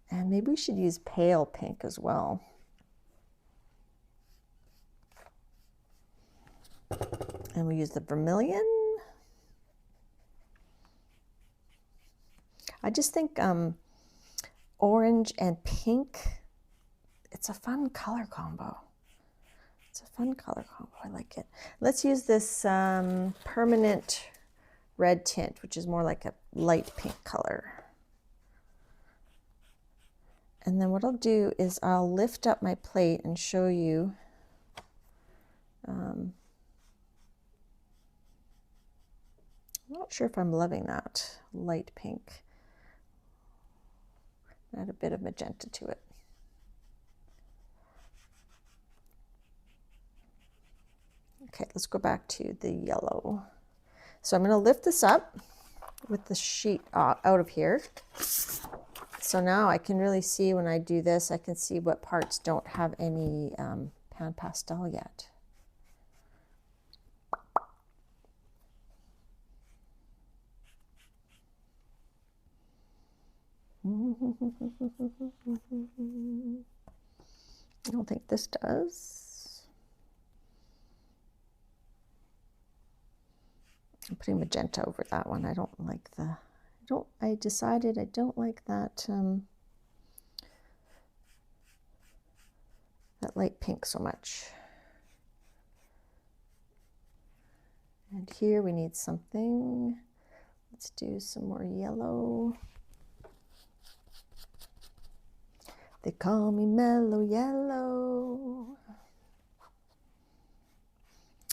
And maybe we should use pale pink as well. And we use the vermilion. I just think orange and pink, it's a fun color combo. It's a fun color combo, I like it. Let's use this permanent red tint, which is more like a light pink color. And then what I'll do is I'll lift up my plate and show you I'm not sure if I'm loving that light pink. Add a bit of magenta to it. Okay, let's go back to the yellow. So I'm going to lift this up with the sheet out of here. So now I can really see when I do this, I can see what parts don't have any Pan Pastel yet. I don't think this does. I'm putting magenta over that one. I don't like the, I decided I don't like that that light pink so much. And here we need something. Let's do some more yellow. They call me Mellow Yellow.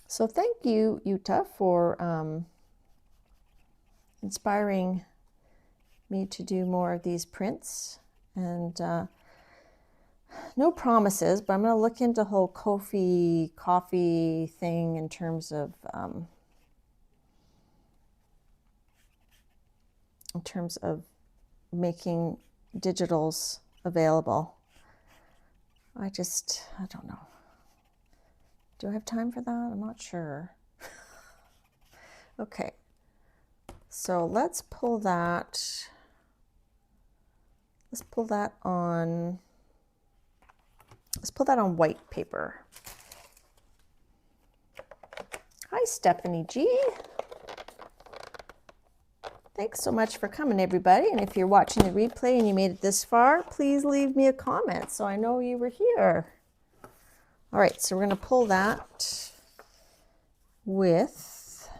So thank you, Utah, for inspiring me to do more of these prints. And no promises, but I'm going to look into the whole coffee thing in terms of making digitals available. I don't know. Do I have time for that? I'm not sure. Okay, so let's pull that on, white paper. Hi, Stephanie G. Thanks so much for coming, everybody. And if you're watching the replay and you made it this far, please leave me a comment so I know you were here. All right, so we're going to pull that with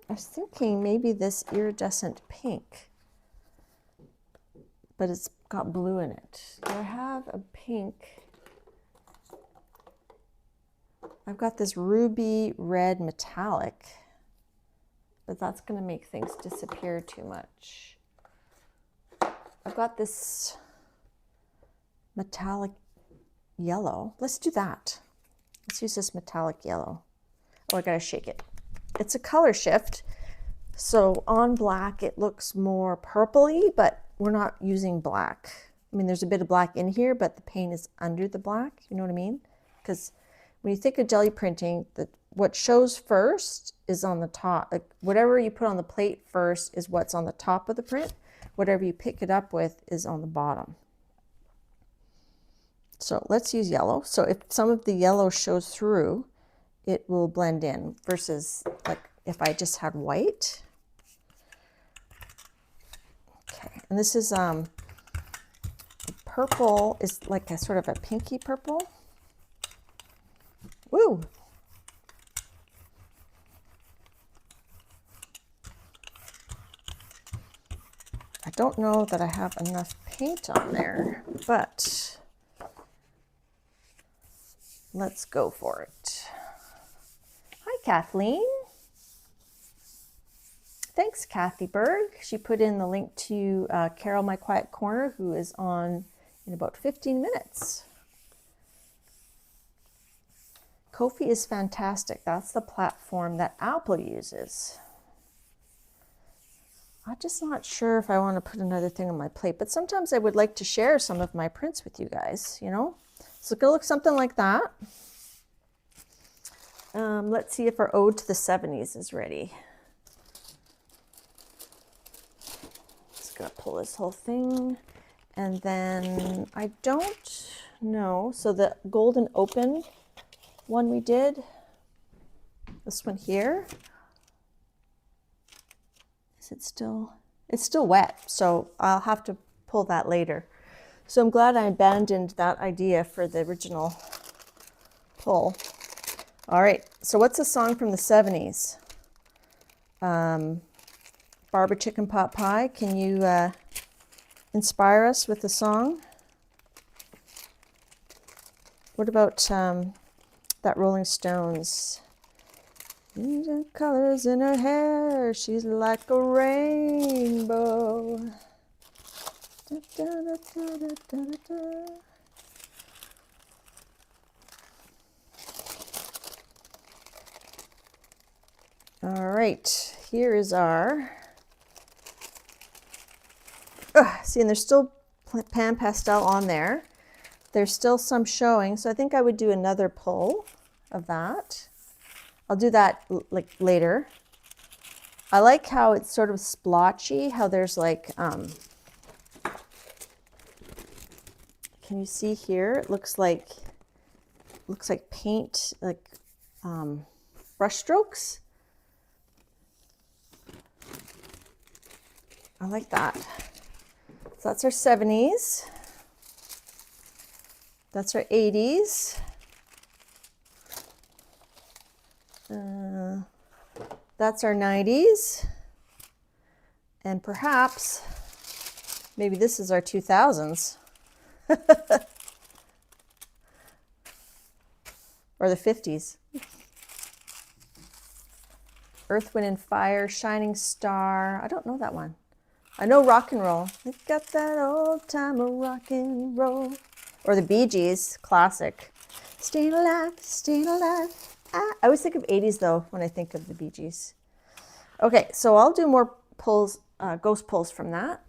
I was thinking maybe this iridescent pink, but it's got blue in it. Do I have a pink? I've got this ruby red metallic, but that's going to make things disappear too much. I've got this metallic yellow. Let's do that. Let's use this metallic yellow. Oh, I gotta shake it. It's a color shift. So on black, it looks more purpley, but we're not using black. I mean, there's a bit of black in here, but the paint is under the black. You know what I mean? Because when you think of jelly printing, what shows first is on the top. Like whatever you put on the plate first is what's on the top of the print. Whatever you pick it up with is on the bottom. So let's use yellow. So if some of the yellow shows through, it will blend in versus like if I just had white. Okay, and this is purple is like a sort of a pinky purple. Woo! I don't know that I have enough paint on there, but let's go for it. Hi, Kathleen. Thanks, Kathy Berg. She put in the link to Carol My Quiet Corner, who is on in about 15 minutes. Ko-fi is fantastic. That's the platform that Apple uses. I'm just not sure if I want to put another thing on my plate, but sometimes I would like to share some of my prints with you guys, you know? So it's going to look something like that. Let's see if our ode to the 70s is ready. Just going to pull this whole thing. And then I don't know. So the golden open one we did, this one here, is it still, it's still wet. So I'll have to pull that later. So I'm glad I abandoned that idea for the original pull. All right, so what's a song from the 70s? Barbara Chicken Pot Pie, can you inspire us with a song? What about that Rolling Stones? The colors in her hair, she's like a rainbow. Da, da, da, da, da, da, da. All right, here is our, see, and there's still Pan Pastel on there. There's still some showing, so I think I would do another pull of that. I'll do that like later. I like how it's sort of splotchy, how there's like, can you see here? It looks like paint, like brush strokes. I like that. So that's our 70s. That's our 80s. That's our 90s. And perhaps, maybe this is our 2000s. Or the 50s. Earth, Wind, and Fire, Shining Star. I don't know that one. I know rock and roll. We've got that old time of rock and roll. Or the Bee Gees, classic. Staying alive, staying alive. I always think of 80s though when I think of the Bee Gees. Okay, so I'll do more pulls, ghost pulls from that.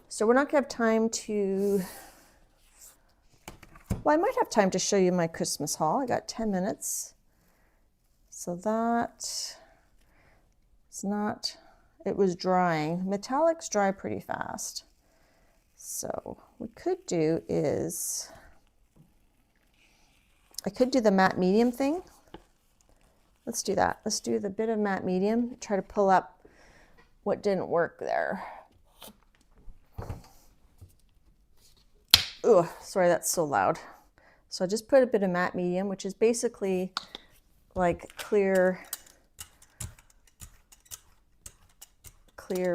So we're not gonna have time to, well, I might have time to show you my Christmas haul. I got 10 minutes. So that is not, it was drying. Metallics dry pretty fast. So what we could do is, I could do the matte medium thing. Let's do that. Let's do the bit of matte medium, try to pull up what didn't work there. Oh, sorry, that's so loud. So I just put a bit of matte medium, which is basically like clear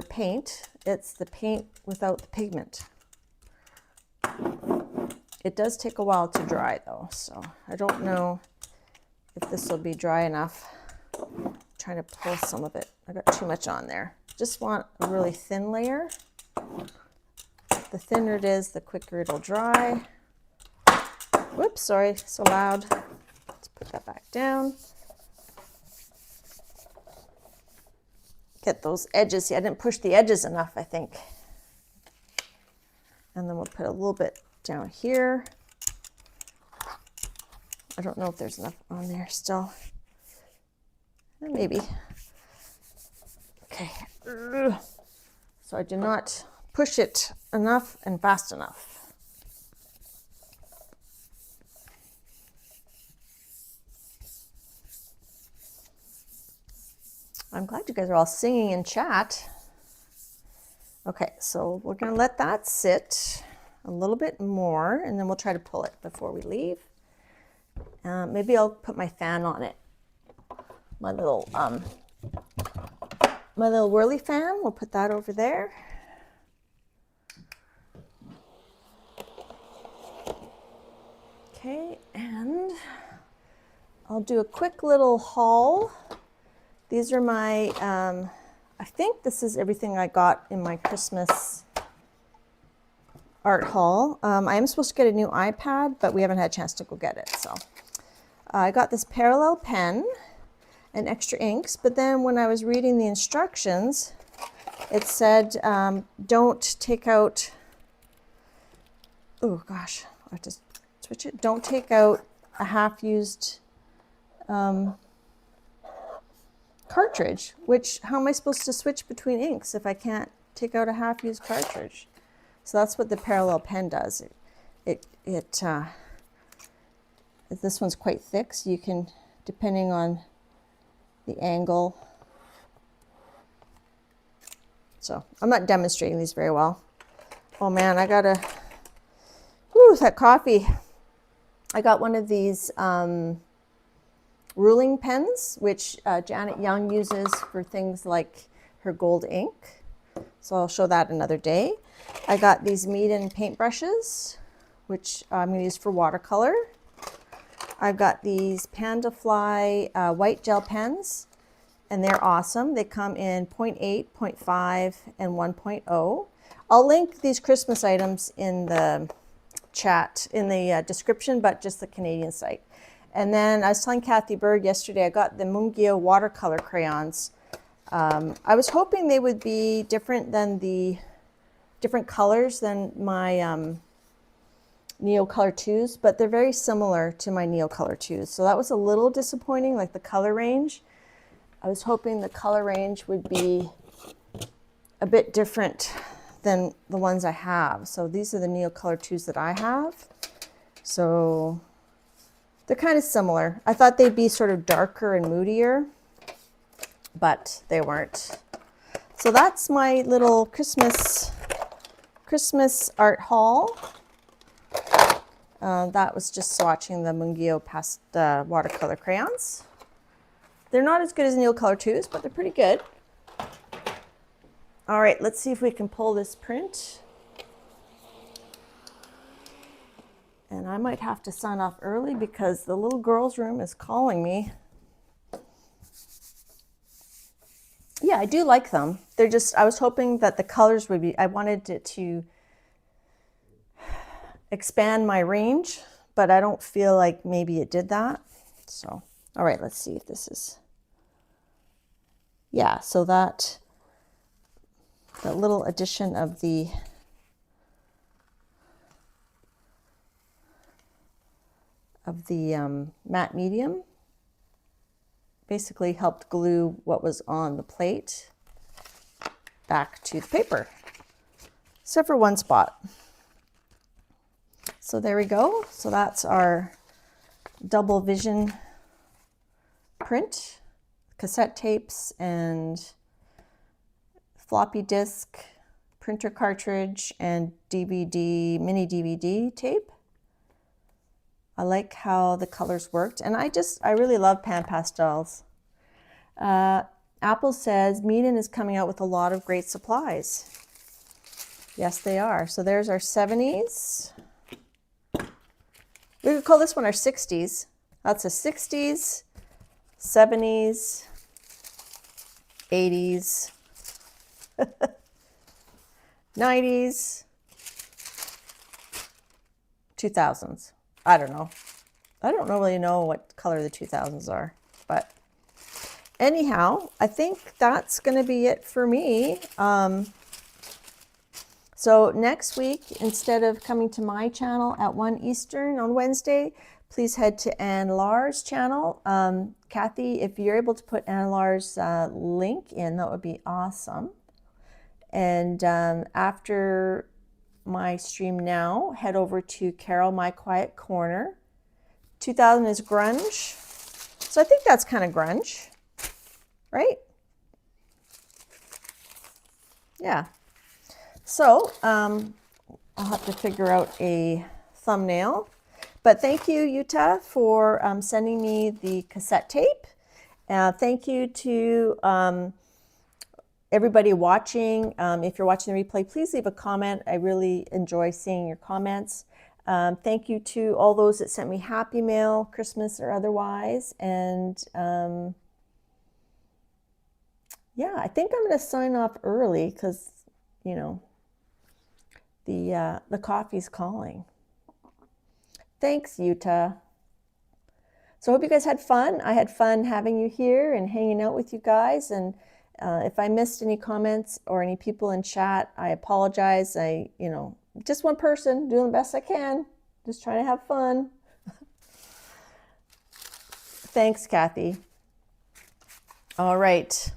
paint. It's the paint without the pigment. It does take a while to dry though, so I don't know if this will be dry enough. I'm trying to pull some of it. I got too much on there. Just want a really thin layer. The thinner it is, the quicker it'll dry. Whoops, sorry, so loud. Let's put that back down. Get those edges. See, I didn't push the edges enough, I think. And then we'll put a little bit down here. I don't know if there's enough on there still. Maybe. Okay. So I did not push it enough and fast enough. I'm glad you guys are all singing in chat. Okay, so we're going to let that sit a little bit more, and then we'll try to pull it before we leave. Maybe I'll put my fan on it. My little whirly fan. We'll put that over there. Okay, and I'll do a quick little haul. These are my, I think this is everything I got in my Christmas art haul. I am supposed to get a new iPad, but we haven't had a chance to go get it. So I got this parallel pen and extra inks, but then when I was reading the instructions, it said don't take out, oh gosh, I have to switch it. Don't take out a half-used cartridge, which, how am I supposed to switch between inks if I can't take out a half-used cartridge? So that's what the parallel pen does. This one's quite thick, so you can, depending on the angle. So I'm not demonstrating these very well. Oh man, I gotta, whew, that coffee. I got one of these ruling pens, which Janet Young uses for things like her gold ink. So I'll show that another day. I got these Meeden paintbrushes, which I'm going to use for watercolor. I've got these Panda Fly white gel pens, and they're awesome. They come in 0.8, 0.5, and 1.0. I'll link these Christmas items in the chat, in the description, but just the Canadian site. And then I was telling Kathy Berg yesterday, I got the Mungyo watercolor crayons. I was hoping they would be different colors than my Neocolor 2s, but they're very similar to my Neocolor 2s. So that was a little disappointing, like the color range. I was hoping the color range would be a bit different than the ones I have. So these are the Neocolor 2s that I have. So they're kind of similar. I thought they'd be sort of darker and moodier, but they weren't. So that's my little Christmas art haul. That was just swatching the Mungyo watercolor crayons. They're not as good as Neocolor 2s, but they're pretty good. All right, let's see if we can pull this print. And I might have to sign off early because the little girl's room is calling me. Yeah, I do like them. They're just, I was hoping that the colors would be, I wanted it to expand my range, but I don't feel like maybe it did that. So, all right, let's see if this is, yeah, so that little addition of the matte medium basically helped glue what was on the plate back to the paper, except for one spot. So there we go. So that's our double vision print, cassette tapes and floppy disk, printer cartridge, and DVD, mini DVD tape. I like how the colors worked, and I really love Pan Pastels. Apple says Meeden is coming out with a lot of great supplies. Yes, they are. So there's our 70s. We could call this one our 60s. That's the 60s, 70s, 80s, 90s, 2000s. I don't know. I don't really know what color the 2000s are, but anyhow, I think that's going to be it for me. So next week, instead of coming to my channel at 1 Eastern on Wednesday, please head to Ann Laur's channel. Kathy, if you're able to put Ann Laur's link in, that would be awesome. And after my stream now, head over to Carol My Quiet Corner. 2000 is grunge. So I think that's kind of grunge, right? Yeah. So I'll have to figure out a thumbnail. But thank you, Yuta, for sending me the cassette tape. Thank you to everybody watching. If you're watching the replay, please leave a comment. I really enjoy seeing your comments. Thank you to all those that sent me happy mail, Christmas or otherwise. And yeah, I think I'm going to sign off early because, you know, the coffee's calling. Thanks, Yuta. So I hope you guys had fun. I had fun having you here and hanging out with you guys. And if I missed any comments or any people in chat, I apologize. You know, just one person doing the best I can. Just trying to have fun. Thanks, Kathy. All right.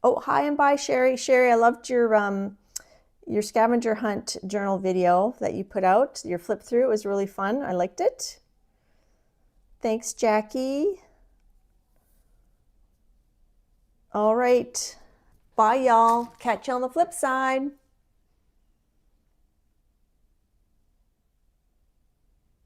Oh, hi and bye, Sherry. Sherry, I loved your scavenger hunt journal video that you put out, your flip through. It was really fun. I liked it. Thanks, Jackie. All right. Bye, y'all. Catch you on the flip side.